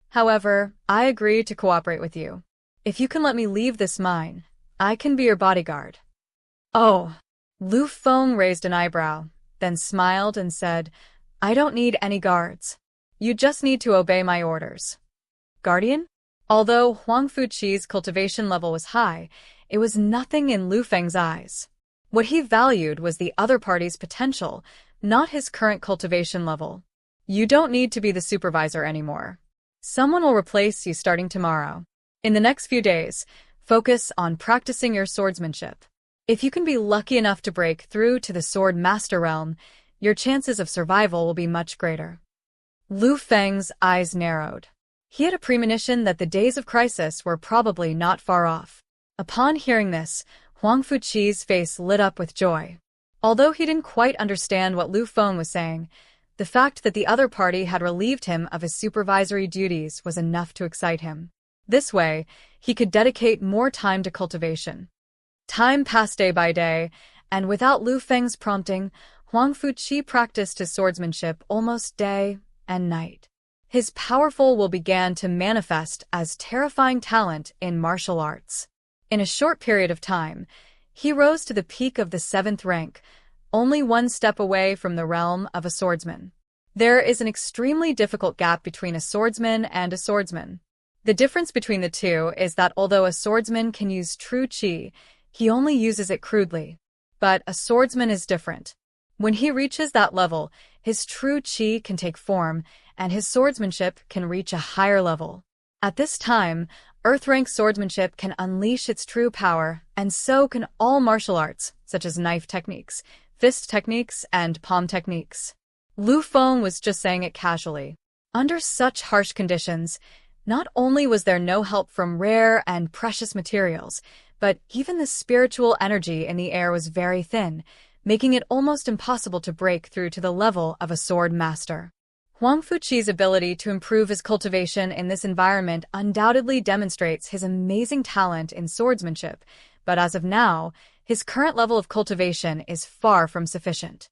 However, I agree to cooperate with you. If you can let me leave this mine, I can be your bodyguard. Oh. Liu Feng raised an eyebrow, then smiled and said, I don't need any guards. You just need to obey my orders. Guardian? Although Huang Fuqi's cultivation level was high, it was nothing in Liu Feng's eyes. What he valued was the other party's potential, not his current cultivation level. You don't need to be the supervisor anymore. Someone will replace you starting tomorrow. In the next few days, focus on practicing your swordsmanship. If you can be lucky enough to break through to the sword master realm, your chances of survival will be much greater. Liu Feng's eyes narrowed. He had a premonition that the days of crisis were probably not far off. Upon hearing this, Huang Fuqi's face lit up with joy. Although he didn't quite understand what Liu Feng was saying, the fact that the other party had relieved him of his supervisory duties was enough to excite him. This way, he could dedicate more time to cultivation. Time passed day by day, and without Liu Feng's prompting, Huang Fuqi practiced his swordsmanship almost day and night. His powerful will began to manifest as terrifying talent in martial arts. In a short period of time, he rose to the peak of the 7th rank, only one step away from the realm of a swordsman. There is an extremely difficult gap between a swordsman and a swordsman. The difference between the two is that although a swordsman can use true chi, he only uses it crudely. But a swordsman is different. When he reaches that level, his true chi can take form, and his swordsmanship can reach a higher level. At this time, Earth-rank swordsmanship can unleash its true power, and so can all martial arts, such as knife techniques, fist techniques, and palm techniques. Liu Feng was just saying it casually. Under such harsh conditions, not only was there no help from rare and precious materials, but even the spiritual energy in the air was very thin, making it almost impossible to break through to the level of a sword master. Huang Fuqi's ability to improve his cultivation in this environment undoubtedly demonstrates his amazing talent in swordsmanship, but as of now, his current level of cultivation is far from sufficient.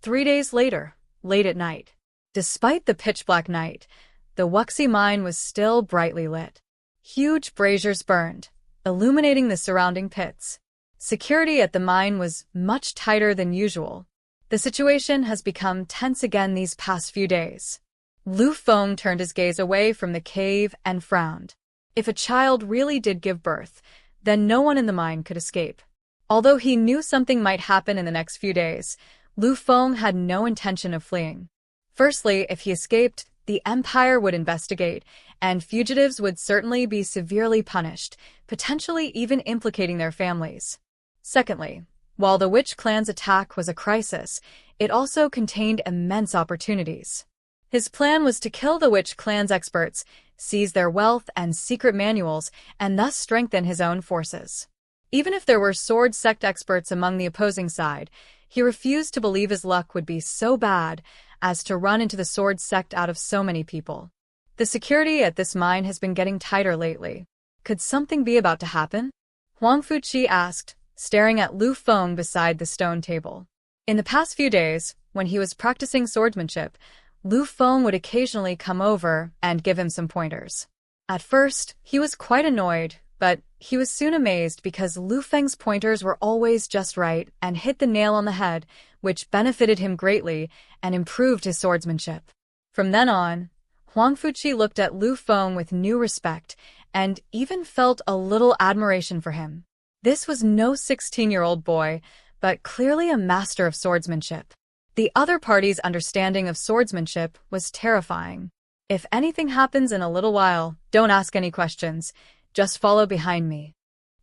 3 days later, late at night. Despite the pitch-black night, the Wuxi mine was still brightly lit. Huge braziers burned, illuminating the surrounding pits. Security at the mine was much tighter than usual. The situation has become tense again these past few days. Liu Feng turned his gaze away from the cave and frowned. If a child really did give birth, then no one in the mine could escape. Although he knew something might happen in the next few days, Liu Feng had no intention of fleeing. Firstly, if he escaped, the Empire would investigate, and fugitives would certainly be severely punished, potentially even implicating their families. Secondly, while the Witch clan's attack was a crisis, it also contained immense opportunities. His plan was to kill the Witch clan's experts, seize their wealth and secret manuals, and thus strengthen his own forces. Even if there were sword sect experts among the opposing side, he refused to believe his luck would be so bad as to run into the sword sect out of so many people. The security at this mine has been getting tighter lately. Could something be about to happen? Huang Fuqi asked, staring at Liu Feng beside the stone table. In the past few days, when he was practicing swordsmanship, Liu Feng would occasionally come over and give him some pointers. At first, he was quite annoyed, but he was soon amazed because Liu Feng's pointers were always just right and hit the nail on the head, which benefited him greatly and improved his swordsmanship. From then on, Huang Fuqi looked at Liu Feng with new respect and even felt a little admiration for him. This was no 16-year-old boy, but clearly a master of swordsmanship. The other party's understanding of swordsmanship was terrifying. If anything happens in a little while, don't ask any questions. Just follow behind me.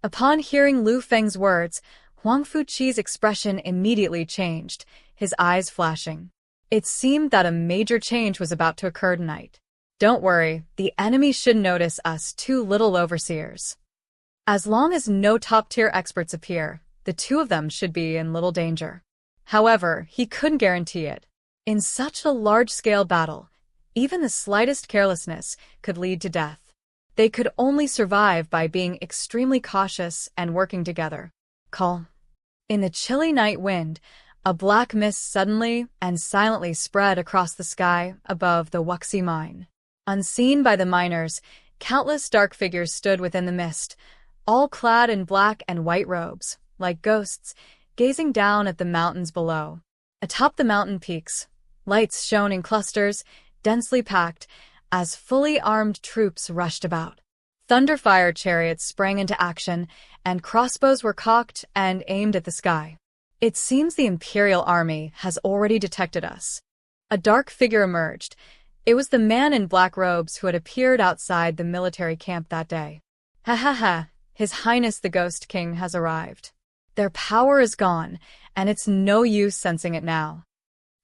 Upon hearing Liu Feng's words, Huang Fuqi's expression immediately changed, his eyes flashing. It seemed that a major change was about to occur tonight. Don't worry, the enemy should notice us two little overseers. As long as no top-tier experts appear, the two of them should be in little danger. However, he couldn't guarantee it. In such a large-scale battle, even the slightest carelessness could lead to death. They could only survive by being extremely cautious and working together. Calm. In the chilly night wind, a black mist suddenly and silently spread across the sky above the Wuxi mine. Unseen by the miners, countless dark figures stood within the mist, all clad in black and white robes, like ghosts, gazing down at the mountains below. Atop the mountain peaks, lights shone in clusters, densely packed, as fully armed troops rushed about. Thunderfire chariots sprang into action, and crossbows were cocked and aimed at the sky. It seems the Imperial Army has already detected us. A dark figure emerged. It was the man in black robes who had appeared outside the military camp that day. Ha ha ha, His Highness the Ghost King has arrived. Their power is gone, and it's no use sensing it now.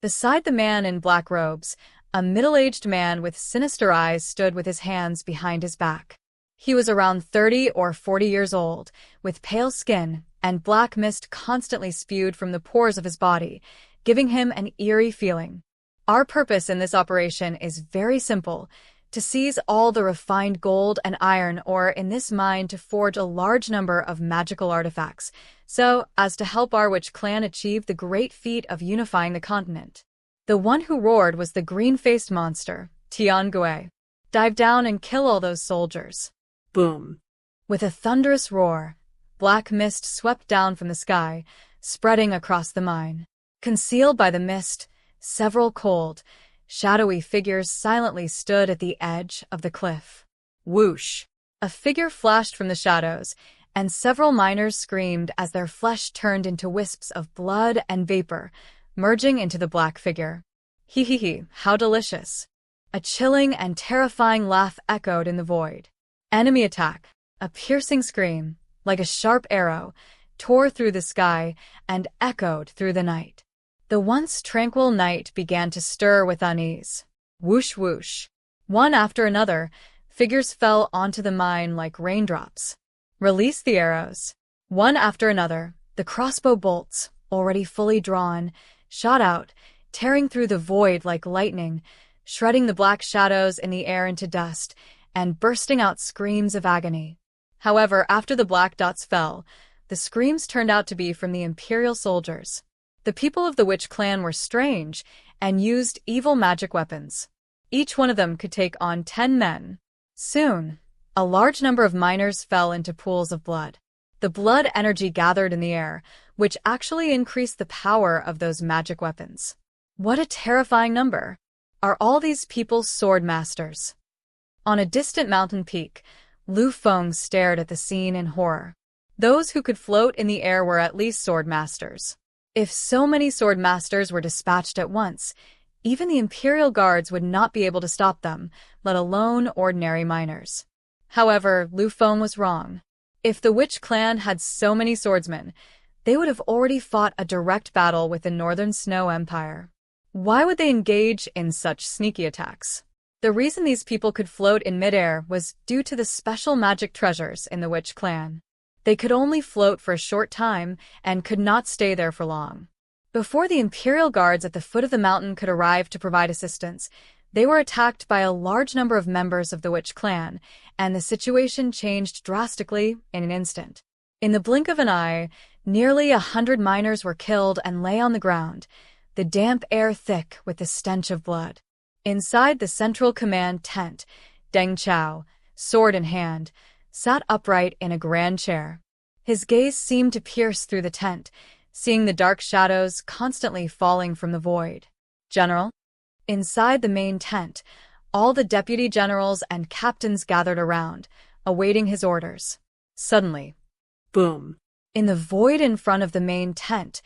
Beside the man in black robes, a middle-aged man with sinister eyes stood with his hands behind his back. He was around 30 or 40 years old, with pale skin, and black mist constantly spewed from the pores of his body, giving him an eerie feeling. Our purpose in this operation is very simple: to seize all the refined gold and iron ore in this mine to forge a large number of magical artifacts, so as to help our Witch clan achieve the great feat of unifying the continent. The one who roared was the green-faced monster, Tian Gui. Dive down and kill all those soldiers. Boom. With a thunderous roar, black mist swept down from the sky, spreading across the mine. Concealed by the mist, several cold, shadowy figures silently stood at the edge of the cliff. Whoosh! A figure flashed from the shadows, and several miners screamed as their flesh turned into wisps of blood and vapor, merging into the black figure. Hee hee hee, how delicious! A chilling and terrifying laugh echoed in the void. Enemy attack. A piercing scream, like a sharp arrow, tore through the sky and echoed through the night. The once tranquil night began to stir with unease. Whoosh whoosh. One after another, figures fell onto the mine like raindrops. Release the arrows. One after another, the crossbow bolts, already fully drawn, shot out, tearing through the void like lightning, shredding the black shadows in the air into dust, and bursting out screams of agony. However, after the black dots fell, the screams turned out to be from the Imperial soldiers. The people of the Witch Clan were strange and used evil magic weapons. Each one of them could take on 10 men. Soon, a large number of miners fell into pools of blood. The blood energy gathered in the air, which actually increased the power of those magic weapons. What a terrifying number! Are all these people sword masters? On a distant mountain peak, Liu Feng stared at the scene in horror. Those who could float in the air were at least sword masters. If so many sword masters were dispatched at once, even the Imperial guards would not be able to stop them, let alone ordinary miners. However, Liu Feng was wrong. If the Witch Clan had so many swordsmen, they would have already fought a direct battle with the Northern Snow Empire. Why would they engage in such sneaky attacks? The reason these people could float in midair was due to the special magic treasures in the Witch Clan. They could only float for a short time and could not stay there for long. Before the Imperial guards at the foot of the mountain could arrive to provide assistance, they were attacked by a large number of members of the Witch Clan, and the situation changed drastically in an instant. In the blink of an eye, nearly 100 miners were killed and lay on the ground, the damp air thick with the stench of blood. Inside the central command tent, Deng Chao, sword in hand, sat upright in a grand chair. His gaze seemed to pierce through the tent, seeing the dark shadows constantly falling from the void. General? Inside the main tent, all the deputy generals and captains gathered around, awaiting his orders. Suddenly, Boom. in the void in front of the main tent,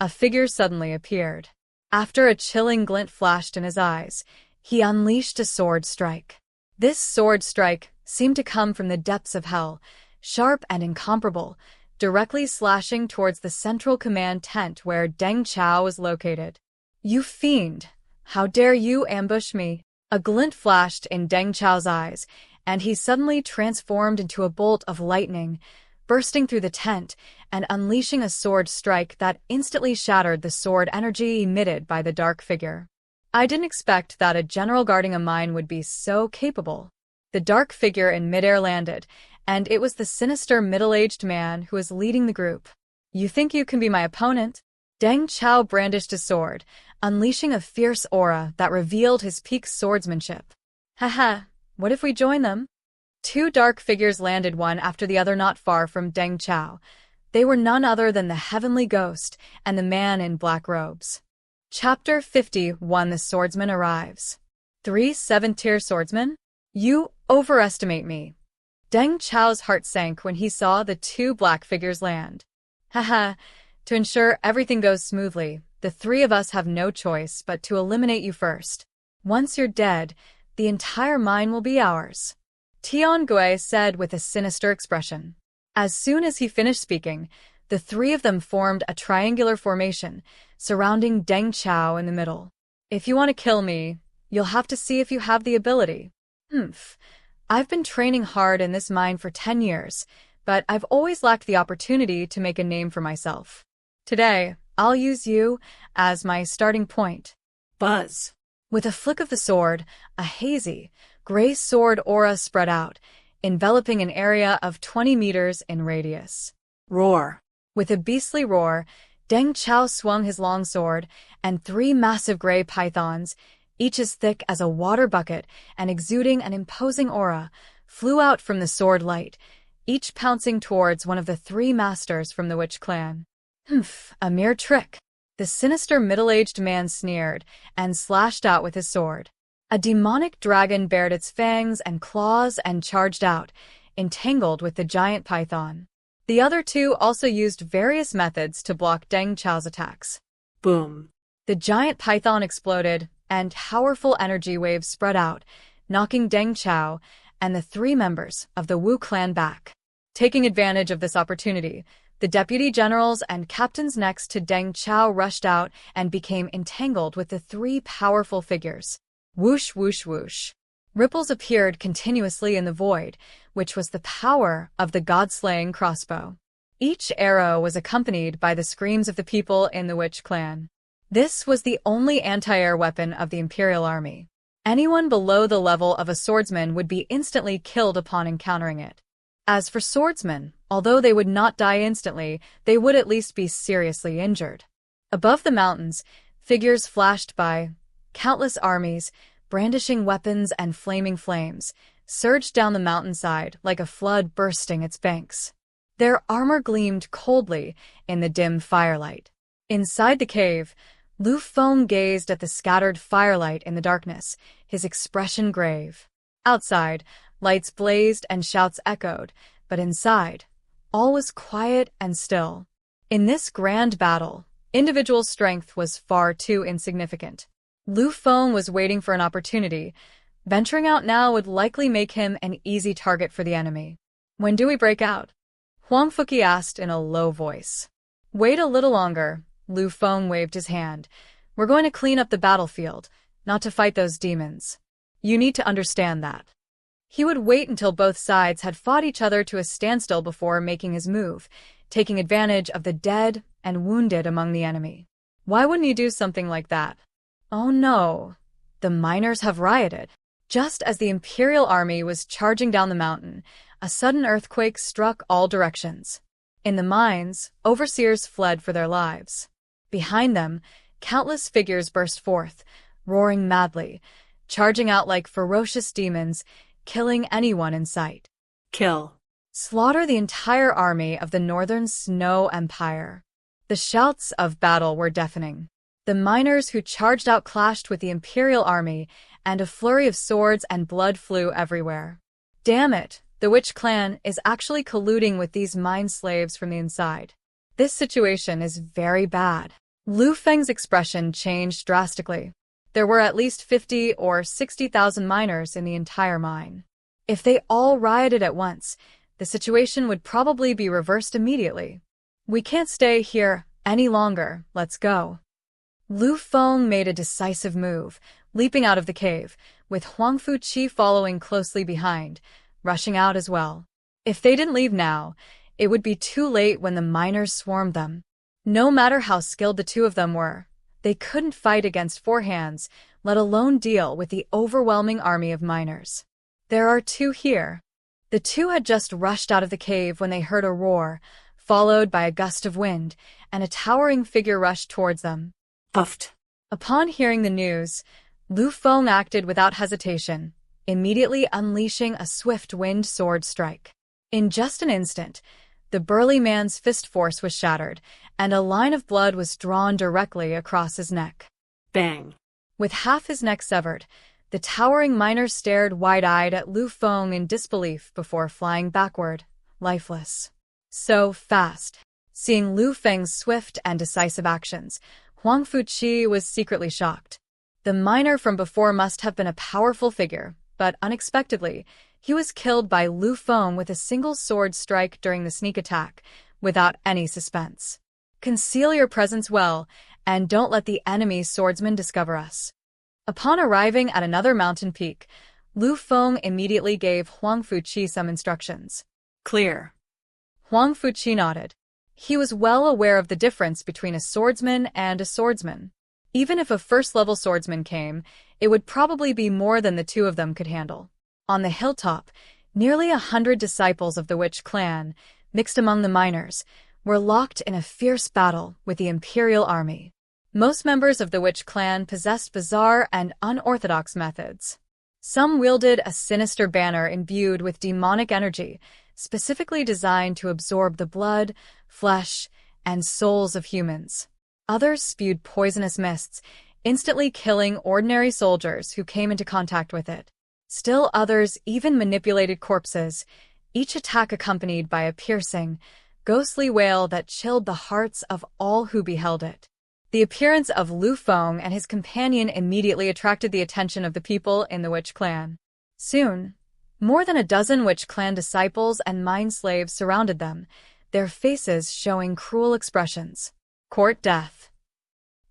a figure suddenly appeared. After a chilling glint flashed in his eyes, he unleashed a sword strike. This sword strike seemed to come from the depths of hell, sharp and incomparable, directly slashing towards the central command tent where Deng Chao was located. "You fiend! How dare you ambush me?" A glint flashed in Deng Chao's eyes, and he suddenly transformed into a bolt of lightning, bursting through the tent and unleashing a sword strike that instantly shattered the sword energy emitted by the dark figure. I didn't expect that a general guarding a mine would be so capable. The dark figure in midair landed, and it was the sinister middle-aged man who was leading the group. "You think you can be my opponent?" Deng Chao brandished a sword, unleashing a fierce aura that revealed his peak swordsmanship. "Haha, what if we join them?" Two dark figures landed one after the other not far from Deng Chao. They were none other than the Heavenly Ghost and the man in black robes. Chapter 51. The Swordsman Arrives. 3 7th-tier swordsmen? You overestimate me. Deng Chao's heart sank when he saw the two black figures land. Haha, to ensure everything goes smoothly, the three of us have no choice but to eliminate you first. Once you're dead, the entire mine will be ours. Tian Gui said with a sinister expression. As soon as he finished speaking, the three of them formed a triangular formation, surrounding Deng Chao in the middle. "If you want to kill me, you'll have to see if you have the ability." I've been training hard in this mine for 10 years, but I've always lacked the opportunity to make a name for myself. Today, I'll use you as my starting point. Buzz. With a flick of the sword, a hazy, gray sword aura spread out, enveloping an area of 20 meters in radius. Roar. With a beastly roar, Deng Chao swung his long sword, and 3 massive gray pythons, each as thick as a water bucket and exuding an imposing aura, flew out from the sword light, each pouncing towards one of the 3 masters from the Witch Clan. A mere trick. The sinister middle-aged man sneered and slashed out with his sword. A demonic dragon bared its fangs and claws and charged out, entangled with the giant python. The other 2 also used various methods to block Deng Chao's attacks. Boom. The giant python exploded, and powerful energy waves spread out, knocking Deng Chao and the 3 members of the Wu clan back. Taking advantage of this opportunity, the deputy generals and captains next to Deng Chao rushed out and became entangled with the 3 powerful figures. Whoosh, whoosh, whoosh. Ripples appeared continuously in the void, which was the power of the god-slaying crossbow. Each arrow was accompanied by the screams of the people in the witch clan. This was the only anti-air weapon of the Imperial Army. Anyone below the level of a swordsman would be instantly killed upon encountering it. As for swordsmen, although they would not die instantly, they would at least be seriously injured. Above the mountains, figures flashed by. Countless armies, brandishing weapons and flaming flames, surged down the mountainside like a flood bursting its banks. Their armor gleamed coldly in the dim firelight. Inside the cave, Liu Feng gazed at the scattered firelight in the darkness, his expression grave. Outside, lights blazed and shouts echoed, but inside, all was quiet and still. In this grand battle, individual strength was far too insignificant. Liu Feng was waiting for an opportunity. Venturing out now would likely make him an easy target for the enemy. When do we break out? Huang Fuqi asked in a low voice. Wait a little longer. Liu Feng waved his hand. We're going to clean up the battlefield, not to fight those demons. You need to understand that. He would wait until both sides had fought each other to a standstill before making his move, taking advantage of the dead and wounded among the enemy. Why wouldn't he do something like that? Oh no, the miners have rioted. Just as the Imperial Army was charging down the mountain, a sudden earthquake struck all directions. In the mines, overseers fled for their lives. Behind them, countless figures burst forth, roaring madly, charging out like ferocious demons, killing anyone in sight. Kill. Slaughter the entire army of the Northern Snow Empire. The shouts of battle were deafening. The miners who charged out clashed with the Imperial Army, and a flurry of swords and blood flew everywhere. Damn it, the Witch Clan is actually colluding with these mine slaves from the inside. This situation is very bad. Liu Feng's expression changed drastically. There were at least 50 or 60,000 miners in the entire mine. If they all rioted at once, the situation would probably be reversed immediately. We can't stay here any longer, let's go. Liu Feng made a decisive move, leaping out of the cave, with Huang Fuqi following closely behind, rushing out as well. If they didn't leave now, it would be too late when the miners swarmed them. No matter how skilled the two of them were, they couldn't fight against 4 hands, let alone deal with the overwhelming army of miners. There are 2 here. The 2 had just rushed out of the cave when they heard a roar, followed by a gust of wind, and a towering figure rushed towards them. Puffed. Upon hearing the news, Liu Feng acted without hesitation, immediately unleashing a swift wind sword strike. In just an instant, the burly man's fist force was shattered, and a line of blood was drawn directly across his neck. Bang. With half his neck severed, the towering miner stared wide-eyed at Liu Feng in disbelief before flying backward, lifeless. So fast. Seeing Liu Feng's swift and decisive actions, Huang Fuqi was secretly shocked. The miner from before must have been a powerful figure, but unexpectedly, he was killed by Liu Feng with a single sword strike during the sneak attack, without any suspense. Conceal your presence well, and don't let the enemy swordsmen discover us. Upon arriving at another mountain peak, Liu Feng immediately gave Huang Fuqi some instructions. Clear. Huang Fuqi nodded. He was well aware of the difference between a swordsman and a swordsman. Even if a first-level swordsman came, it would probably be more than the 2 of them could handle. On the hilltop, nearly 100 disciples of the Witch Clan, mixed among the miners, were locked in a fierce battle with the Imperial Army. Most members of the Witch Clan possessed bizarre and unorthodox methods. Some wielded a sinister banner imbued with demonic energy, specifically designed to absorb the blood, flesh, and souls of humans. Others spewed poisonous mists, instantly killing ordinary soldiers who came into contact with it. Still others even manipulated corpses, each attack accompanied by a piercing, ghostly wail that chilled the hearts of all who beheld it. The appearance of Liu Feng and his companion immediately attracted the attention of the people in the Witch Clan. Soon, More than a dozen witch clan disciples and mind slaves surrounded them, their faces showing cruel expressions. Court death.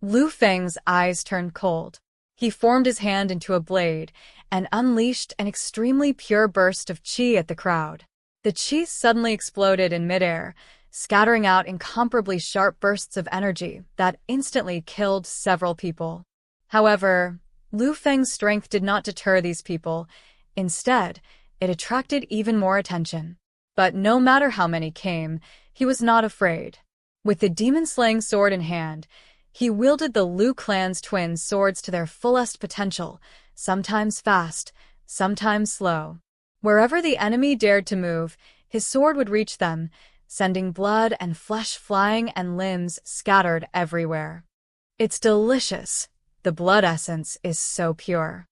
Liu Feng's eyes turned cold. He formed his hand into a blade and unleashed an extremely pure burst of qi at the crowd. The qi suddenly exploded in midair, scattering out incomparably sharp bursts of energy that instantly killed several people. However, Liu Feng's strength did not deter these people. Instead, it attracted even more attention. But no matter how many came, he was not afraid. With the demon-slaying sword in hand, he wielded the Liu clan's twin swords to their fullest potential, sometimes fast, sometimes slow. Wherever the enemy dared to move, his sword would reach them, sending blood and flesh flying and limbs scattered everywhere. It's delicious. The blood essence is so pure.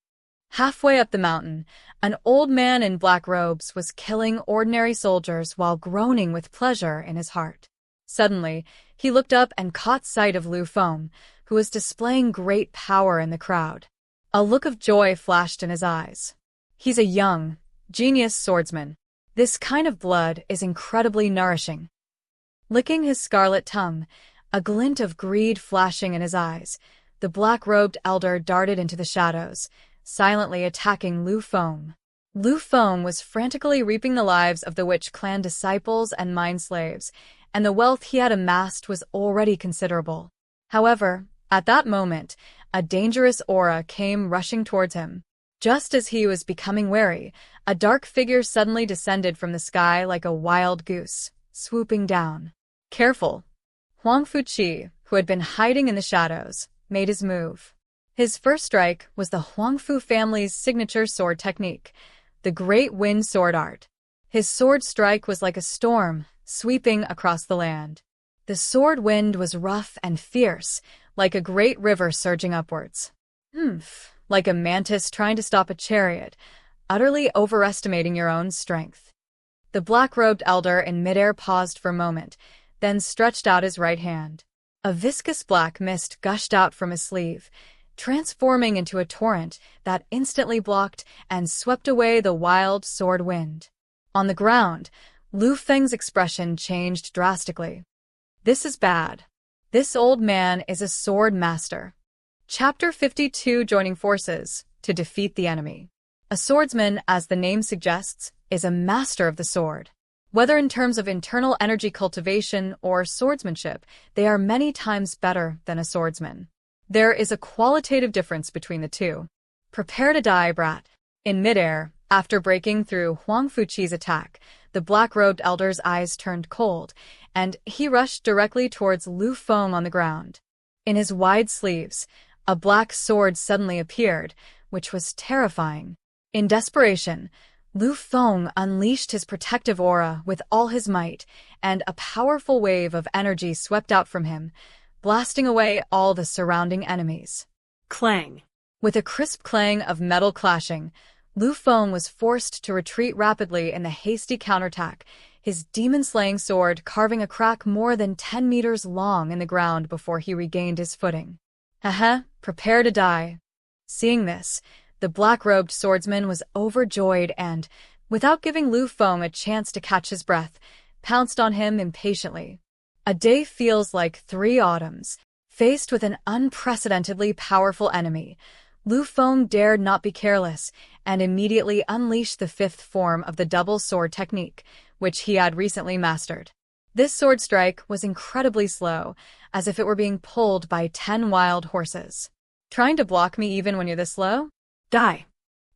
Halfway up the mountain, an old man in black robes was killing ordinary soldiers while groaning with pleasure in his heart. Suddenly, he looked up and caught sight of Liu Feng, who was displaying great power in the crowd. A look of joy flashed in his eyes. He's a young, genius swordsman. This kind of blood is incredibly nourishing. Licking his scarlet tongue, a glint of greed flashing in his eyes, the black-robed elder darted into the shadows, silently attacking Liu Feng. Liu Feng was frantically reaping the lives of the witch clan disciples and mind slaves, and the wealth he had amassed was already considerable. However, at that moment, a dangerous aura came rushing towards him. Just as he was becoming wary, a dark figure suddenly descended from the sky like a wild goose, swooping down. Careful! Huang Fuqi, who had been hiding in the shadows, made his move. His first strike was the Huangfu family's signature sword technique, the Great Wind Sword Art. His sword strike was like a storm, sweeping across the land. The sword wind was rough and fierce, like a great river surging upwards. Like a mantis trying to stop a chariot, utterly overestimating your own strength. The black-robed elder in midair paused for a moment, then stretched out his right hand. A viscous black mist gushed out from his sleeve, transforming into a torrent that instantly blocked and swept away the wild sword wind. On the ground, Liu Feng's expression changed drastically. This is bad. This old man is a sword master. Chapter 52: Joining Forces to Defeat the Enemy. A swordsman, as the name suggests, is a master of the sword. Whether in terms of internal energy cultivation or swordsmanship, they are many times better than a swordsman. There is a qualitative difference between the two. Prepare to die, brat. In midair, after breaking through Huang Fuqi's attack, the black-robed elder's eyes turned cold, and he rushed directly towards Liu Feng on the ground. In his wide sleeves, a black sword suddenly appeared, which was terrifying. In desperation, Liu Feng unleashed his protective aura with all his might, and a powerful wave of energy swept out from him, blasting away all the surrounding enemies. Clang. With a crisp clang of metal clashing, Liu Feng was forced to retreat rapidly in the hasty counterattack, his demon-slaying sword carving a crack more than 10 meters long in the ground before he regained his footing. Prepare to die. Seeing this, the black-robed swordsman was overjoyed and, without giving Liu Feng a chance to catch his breath, pounced on him impatiently. A day feels like 3 autumns. Faced with an unprecedentedly powerful enemy, Liu Feng dared not be careless and immediately unleashed the 5th form of the double sword technique, which he had recently mastered. This sword strike was incredibly slow, as if it were being pulled by 10 wild horses. Trying to block me even when you're this slow? Die!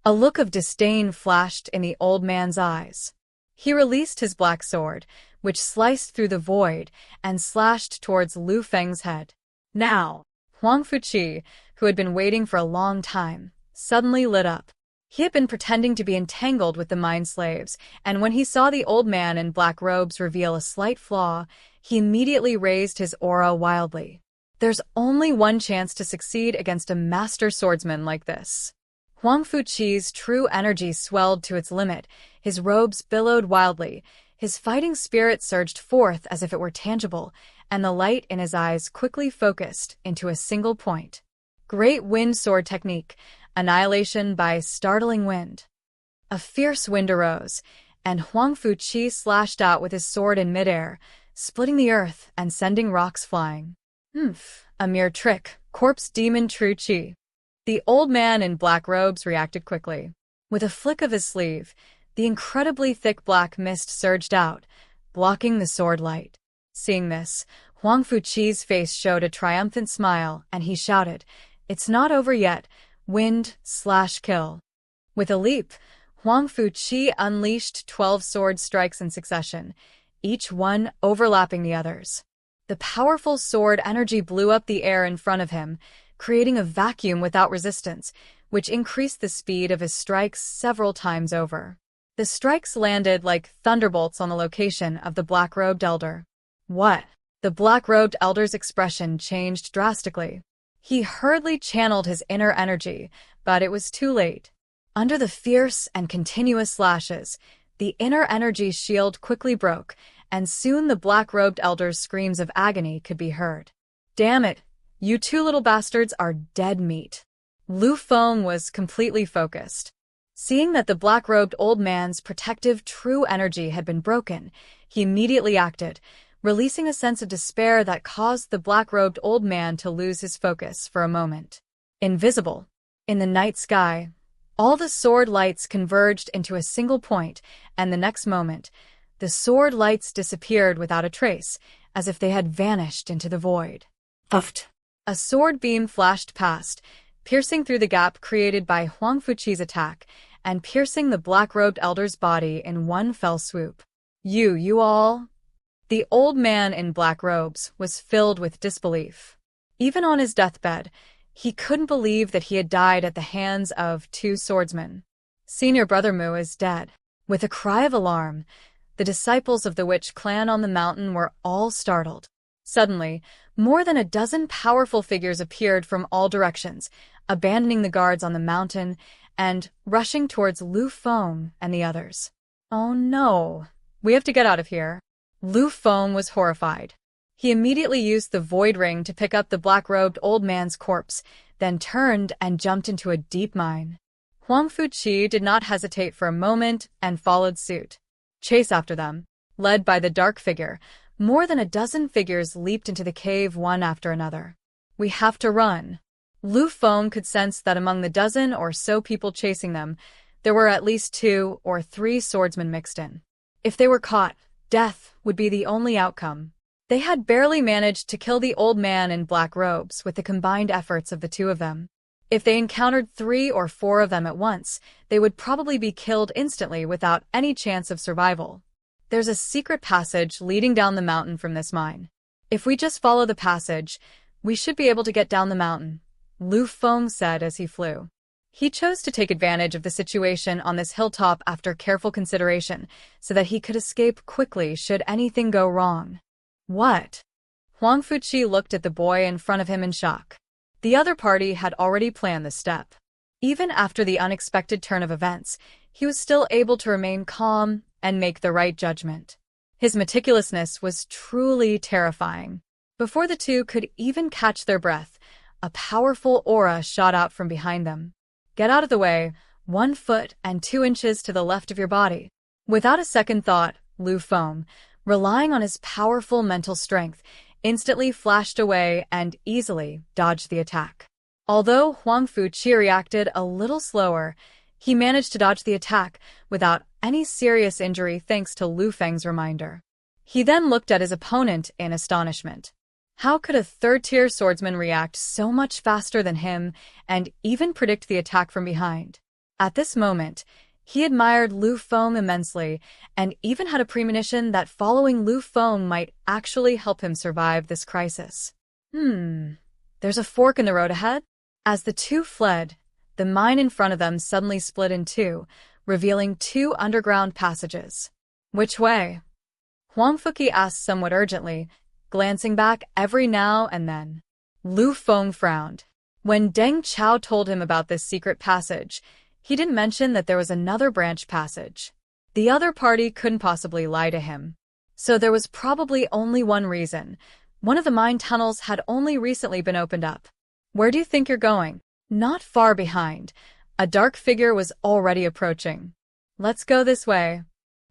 A look of disdain flashed in the old man's eyes. He released his black sword, which sliced through the void and slashed towards Liu Feng's head. Now, Huang Fuqi, who had been waiting for a long time, suddenly lit up. He had been pretending to be entangled with the mind slaves, and when he saw the old man in black robes reveal a slight flaw, he immediately raised his aura wildly. There's only one chance to succeed against a master swordsman like this. Huang Fuqi's true energy swelled to its limit, his robes billowed wildly, his fighting spirit surged forth as if it were tangible, and the light in his eyes quickly focused into a single point. Great Wind Sword Technique, Annihilation by Startling Wind. A fierce wind arose, and Huang Fuqi slashed out with his sword in midair, splitting the earth and sending rocks flying. A mere trick, corpse demon true chi. The old man in black robes reacted quickly. With a flick of his sleeve, the incredibly thick black mist surged out, blocking the sword light. Seeing this, Huang Fuqi's face showed a triumphant smile, and he shouted, "It's not over yet, wind/kill." With a leap, Huang Fuqi unleashed 12 sword strikes in succession, each one overlapping the others. The powerful sword energy blew up the air in front of him, creating a vacuum without resistance, which increased the speed of his strikes several times over. The strikes landed like thunderbolts on the location of the black-robed elder. What? The black-robed elder's expression changed drastically. He hurriedly channeled his inner energy, but it was too late. Under the fierce and continuous slashes, the inner energy shield quickly broke, and soon the black-robed elder's screams of agony could be heard. "Damn it! You two little bastards are dead meat." Liu Feng was completely focused. Seeing that the black-robed old man's protective true energy had been broken, he immediately acted, releasing a sense of despair that caused the black-robed old man to lose his focus for a moment. Invisible. In the night sky, all the sword lights converged into a single point, and the next moment, the sword lights disappeared without a trace, as if they had vanished into the void. Uft. A sword beam flashed past, piercing through the gap created by Huang Fuqi's attack, and piercing the black-robed elder's body in one fell swoop. You all? The old man in black robes was filled with disbelief. Even on his deathbed, he couldn't believe that he had died at the hands of 2 swordsmen. Senior Brother Mu is dead. With a cry of alarm, the disciples of the witch clan on the mountain were all startled. Suddenly, more than a dozen powerful figures appeared from all directions, abandoning the guards on the mountain and rushing towards Liu Feng and the others. "Oh no, we have to get out of here." Liu Feng was horrified. He immediately used the void ring to pick up the black-robed old man's corpse, then turned and jumped into a deep mine. Huang Fuqi did not hesitate for a moment and followed suit. Chase after them. Led by the dark figure, more than a dozen figures leaped into the cave one after another. "We have to run." Liu Feng could sense that among the dozen or so people chasing them, there were at least 2 or 3 swordsmen mixed in. If they were caught, death would be the only outcome. They had barely managed to kill the old man in black robes with the combined efforts of the 2 of them. If they encountered 3 or 4 of them at once, they would probably be killed instantly without any chance of survival. There's a secret passage leading down the mountain from this mine. If we just follow the passage, we should be able to get down the mountain, Liu Feng said as he flew. He chose to take advantage of the situation on this hilltop after careful consideration, so that he could escape quickly should anything go wrong. What? Huang Fuqi looked at the boy in front of him in shock. The other party had already planned the step. Even after the unexpected turn of events, he was still able to remain calm and make the right judgment. His meticulousness was truly terrifying. Before the 2 could even catch their breath, a powerful aura shot out from behind them. "Get out of the way, 1 foot and 2 inches to the left of your body." Without a second thought, Liu Feng, relying on his powerful mental strength, instantly flashed away and easily dodged the attack. Although Huang Fuqi reacted a little slower, he managed to dodge the attack without any serious injury thanks to Liu Feng's reminder. He then looked at his opponent in astonishment. How could a 3rd-tier swordsman react so much faster than him and even predict the attack from behind? At this moment, he admired Liu Feng immensely and even had a premonition that following Liu Feng might actually help him survive this crisis. There's a fork in the road ahead? As the 2 fled, the mine in front of them suddenly split in 2, revealing 2 underground passages. "Which way?" Huang Fuqi asked somewhat urgently, glancing back every now and then. Liu Feng frowned. When Deng Chao told him about this secret passage, he didn't mention that there was another branch passage. The other party couldn't possibly lie to him. So there was probably only one reason. One of the mine tunnels had only recently been opened up. "Where do you think you're going?" Not far behind, a dark figure was already approaching. Let's go this way.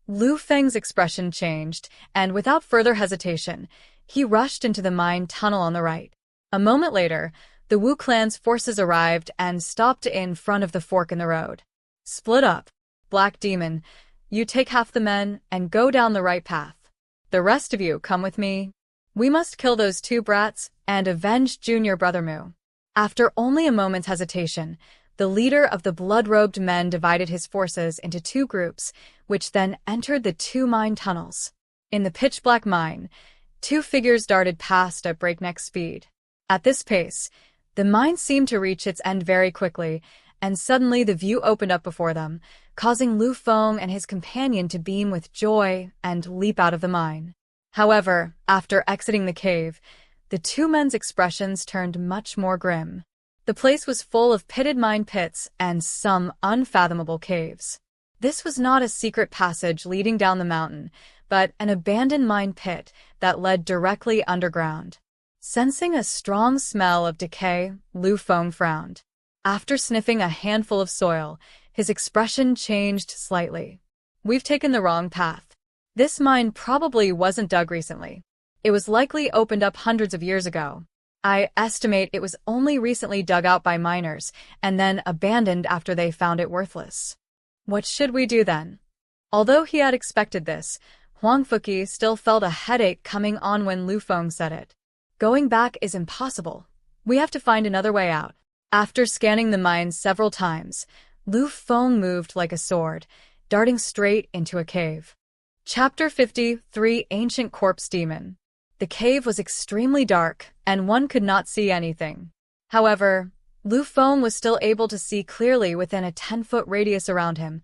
Liu Feng's expression changed, and without further hesitation, he rushed into the mine tunnel on the right. A moment later, the Wu clan's forces arrived and stopped in front of the fork in the road. Split up. Black Demon, you take half the men and go down the right path. The rest of you come with me. We must kill those two brats and avenge junior brother Mu. After only a moment's hesitation, the leader of the blood-robed men divided his forces into two groups, which then entered the two mine tunnels. In the pitch-black mine, two figures darted past at breakneck speed. At this pace, the mine seemed to reach its end very quickly, and suddenly the view opened up before them, causing Liu Feng and his companion to beam with joy and leap out of the mine. However, after exiting the cave, the two men's expressions turned much more grim. The place was full of pitted mine pits and some unfathomable caves. This was not a secret passage leading down the mountain, but an abandoned mine pit that led directly underground. Sensing a strong smell of decay, Liu Feng frowned. After sniffing a handful of soil, his expression changed slightly. We've taken the wrong path. This mine probably wasn't dug recently. It was likely opened up hundreds of years ago. I estimate it was only recently dug out by miners and then abandoned after they found it worthless. What should we do then? Although he had expected this, Huang Fuqi still felt a headache coming on when Liu Feng said it. Going back is impossible. We have to find another way out. After scanning the mine several times, Liu Feng moved like a sword, darting straight into a cave. Chapter 53: Ancient Corpse Demon. The cave was extremely dark, and one could not see anything. However, Liu Feng was still able to see clearly within a 10-foot radius around him,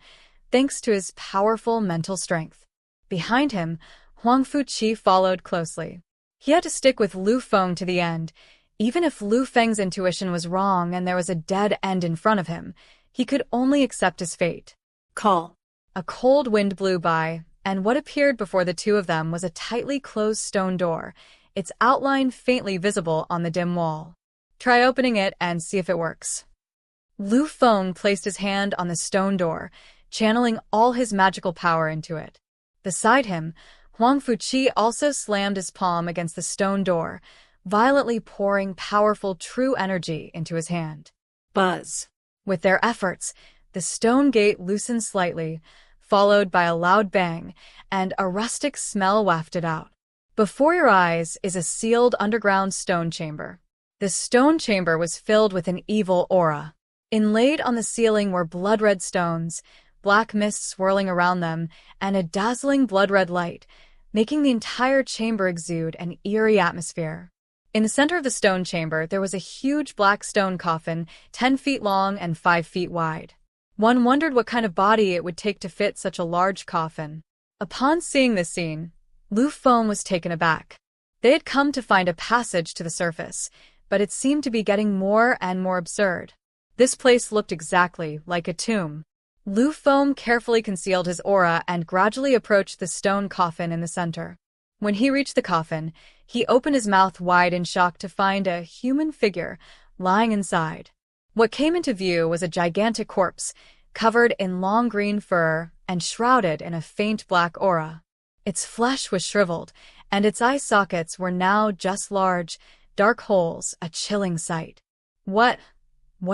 thanks to his powerful mental strength. Behind him, Huang Fuqi followed closely. He had to stick with Liu Feng to the end. Even if Liu Feng's intuition was wrong and there was a dead end in front of him, he could only accept his fate. Call. A cold wind blew by, and what appeared before the two of them was a tightly closed stone door, its outline faintly visible on the dim wall. Try opening it and see if it works. Liu Feng placed his hand on the stone door, channeling all his magical power into it. Beside him, Huang Fuqi also slammed his palm against the stone door, violently pouring powerful true energy into his hand. Buzz. With their efforts, the stone gate loosened slightly, followed by a loud bang, and a rustic smell wafted out. Before your eyes is a sealed underground stone chamber. The stone chamber was filled with an evil aura. Inlaid on the ceiling were blood-red stones, black mist swirling around them, and a dazzling blood-red light, making the entire chamber exude an eerie atmosphere. In the center of the stone chamber, there was a huge black stone coffin, 10 feet long and 5 feet wide. One wondered what kind of body it would take to fit such a large coffin. Upon seeing this scene, Liu Feng was taken aback. They had come to find a passage to the surface, but it seemed to be getting more and more absurd. This place looked exactly like a tomb. Liu Feng carefully concealed his aura and gradually approached the stone coffin in the center. When he reached the coffin, he opened his mouth wide in shock to find a human figure lying inside. What came into view was a gigantic corpse, covered in long green fur and shrouded in a faint black aura. Its flesh was shriveled, and its eye sockets were now just large, dark holes, a chilling sight. What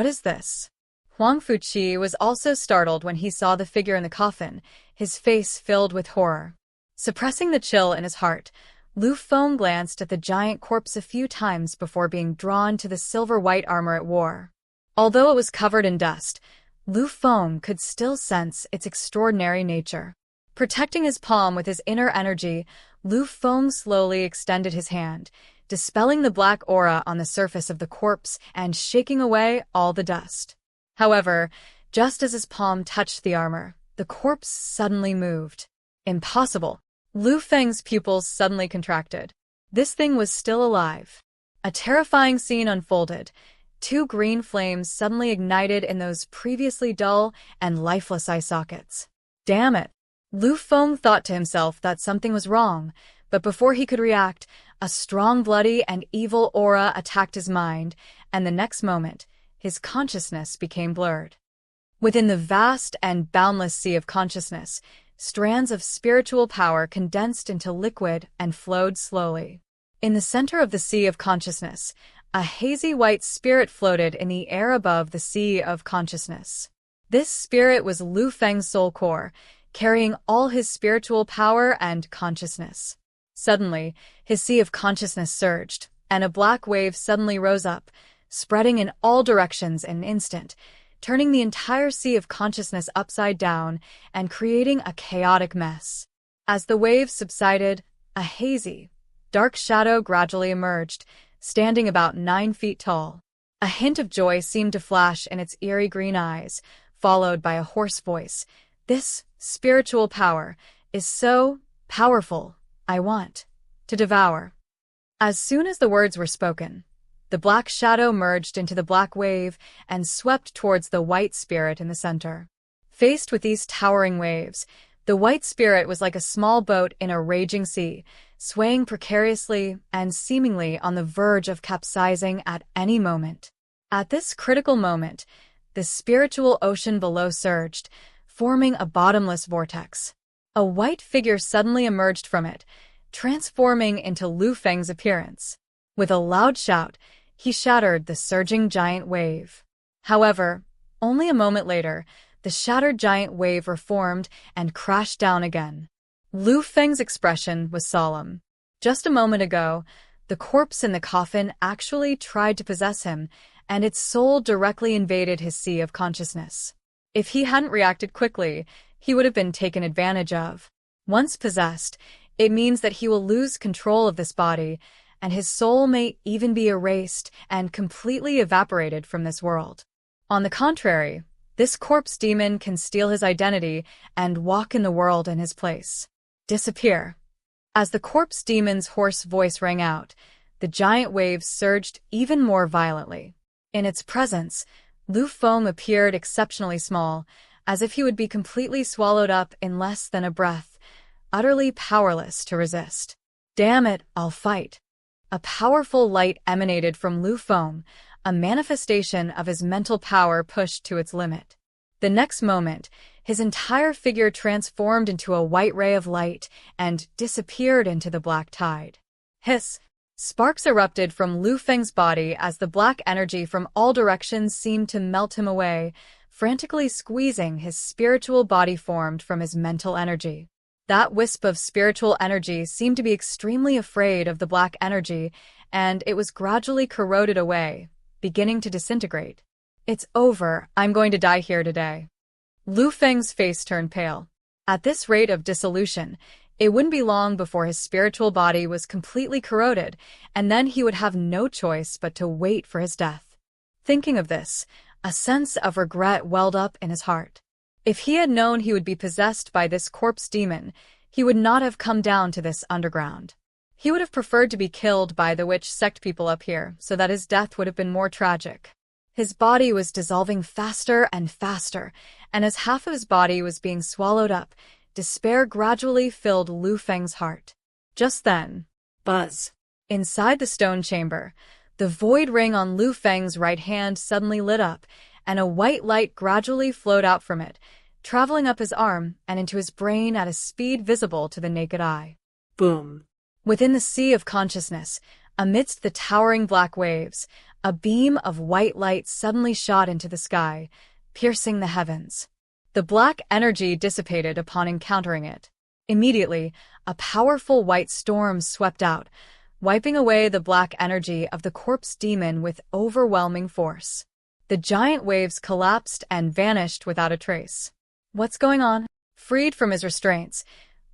is this? Huang Fuqi was also startled when he saw the figure in the coffin, his face filled with horror. Suppressing the chill in his heart, Liu Feng glanced at the giant corpse a few times before being drawn to the silver-white armor it wore. Although it was covered in dust, Liu Feng could still sense its extraordinary nature. Protecting his palm with his inner energy, Liu Feng slowly extended his hand, dispelling the black aura on the surface of the corpse and shaking away all the dust. However, just as his palm touched the armor, the corpse suddenly moved. Impossible! Liu Feng's pupils suddenly contracted. This thing was still alive. A terrifying scene unfolded. Two green flames suddenly ignited in those previously dull and lifeless eye sockets. Damn it! Liu Feng thought to himself that something was wrong, but before he could react, a strong bloody and evil aura attacked his mind, and the next moment, his consciousness became blurred. Within the vast and boundless sea of consciousness, strands of spiritual power condensed into liquid and flowed slowly. In the center of the sea of consciousness, a hazy white spirit floated in the air above the sea of consciousness. This spirit was Liu Feng's soul core, carrying all his spiritual power and consciousness. Suddenly, his sea of consciousness surged, and a black wave suddenly rose up, spreading in all directions in an instant, turning the entire sea of consciousness upside down and creating a chaotic mess. As the wave subsided, a hazy, dark shadow gradually emerged, standing about 9 feet tall. A hint of joy seemed to flash in its eerie green eyes, followed by a hoarse voice. "This spiritual power is so powerful, I want to devour." As soon as the words were spoken, the black shadow merged into the black wave and swept towards the white spirit in the center. Faced with these towering waves, the white spirit was like a small boat in a raging sea, swaying precariously and seemingly on the verge of capsizing at any moment. At this critical moment, the spiritual ocean below surged, forming a bottomless vortex. A white figure suddenly emerged from it, transforming into Liu Feng's appearance. With a loud shout, he shattered the surging giant wave. However, only a moment later, the shattered giant wave reformed and crashed down again. Liu Feng's expression was solemn. Just a moment ago, the corpse in the coffin actually tried to possess him, and its soul directly invaded his sea of consciousness. If he hadn't reacted quickly, he would have been taken advantage of. Once possessed, it means that he will lose control of this body, and his soul may even be erased and completely evaporated from this world. On the contrary, this corpse demon can steal his identity and walk in the world in his place. Disappear. As the corpse demon's hoarse voice rang out, the giant waves surged even more violently. In its presence, Liu Feng appeared exceptionally small, as if he would be completely swallowed up in less than a breath, utterly powerless to resist. "Damn it, I'll fight." A powerful light emanated from Liu Feng, a manifestation of his mental power pushed to its limit. The next moment, his entire figure transformed into a white ray of light and disappeared into the black tide. Hiss! Sparks erupted from Liu Feng's body as the black energy from all directions seemed to melt him away, frantically squeezing his spiritual body formed from his mental energy. That wisp of spiritual energy seemed to be extremely afraid of the black energy, and it was gradually corroded away, beginning to disintegrate. "It's over, I'm going to die here today." Liu Feng's face turned pale. At this rate of dissolution, it wouldn't be long before his spiritual body was completely corroded, and then he would have no choice but to wait for his death. Thinking of this, a sense of regret welled up in his heart. If he had known he would be possessed by this corpse demon, he would not have come down to this underground. He would have preferred to be killed by the witch sect people up here, so that his death would have been more tragic. His body was dissolving faster and faster, and as half of his body was being swallowed up, despair gradually filled Liu Feng's heart. Just then, Buzz. inside the stone chamber, the void ring on Liu Feng's right hand suddenly lit up, and a white light gradually flowed out from it, traveling up his arm and into his brain at a speed visible to the naked eye. Boom. Within the sea of consciousness, amidst the towering black waves, a beam of white light suddenly shot into the sky, piercing the heavens. The black energy dissipated upon encountering it. Immediately, a powerful white storm swept out, wiping away the black energy of the corpse demon with overwhelming force. The giant waves collapsed and vanished without a trace. What's going on? Freed from his restraints,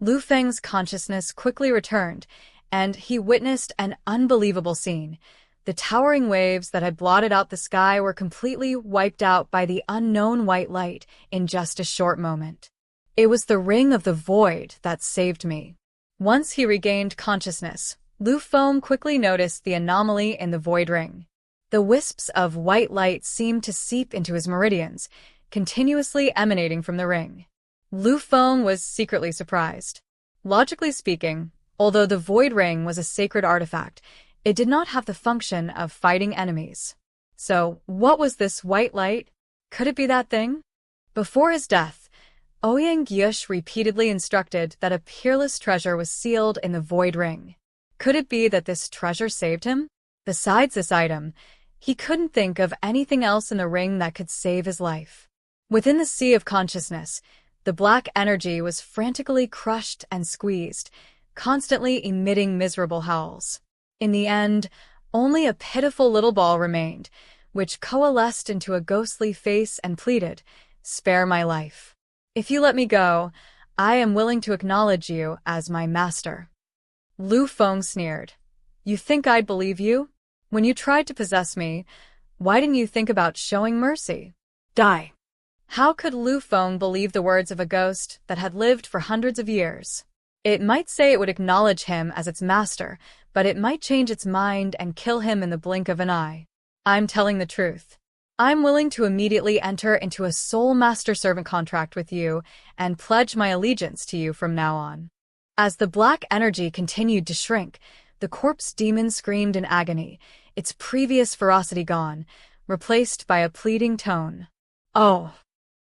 Liu Feng's consciousness quickly returned, and he witnessed an unbelievable scene. The towering waves that had blotted out the sky were completely wiped out by the unknown white light in just a short moment. It was the ring of the void that saved me. Once he regained consciousness, Liu Feng quickly noticed the anomaly in the void ring. The wisps of white light seemed to seep into his meridians, continuously emanating from the ring. Liu Feng was secretly surprised. Logically speaking, although the void ring was a sacred artifact, it did not have the function of fighting enemies. So, what was this white light? Could it be that thing? Before his death, Ouyang Yush repeatedly instructed that a peerless treasure was sealed in the void ring. Could it be that this treasure saved him? Besides this item, he couldn't think of anything else in the ring that could save his life. Within the sea of consciousness, the black energy was frantically crushed and squeezed, constantly emitting miserable howls. In the end, only a pitiful little ball remained, which coalesced into a ghostly face and pleaded, "Spare my life. If you let me go, I am willing to acknowledge you as my master." Liu Feng sneered. "You think I'd believe you? When you tried to possess me, why didn't you think about showing mercy?" Die. How could Liu Feng believe the words of a ghost that had lived for hundreds of years? It might say it would acknowledge him as its master, but it might change its mind and kill him in the blink of an eye. I'm telling the truth. I'm willing to immediately enter into a soul master-servant contract with you and pledge my allegiance to you from now on. As the black energy continued to shrink, the corpse demon screamed in agony, its previous ferocity gone, replaced by a pleading tone. "Oh!"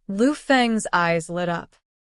Liu Feng's eyes lit up.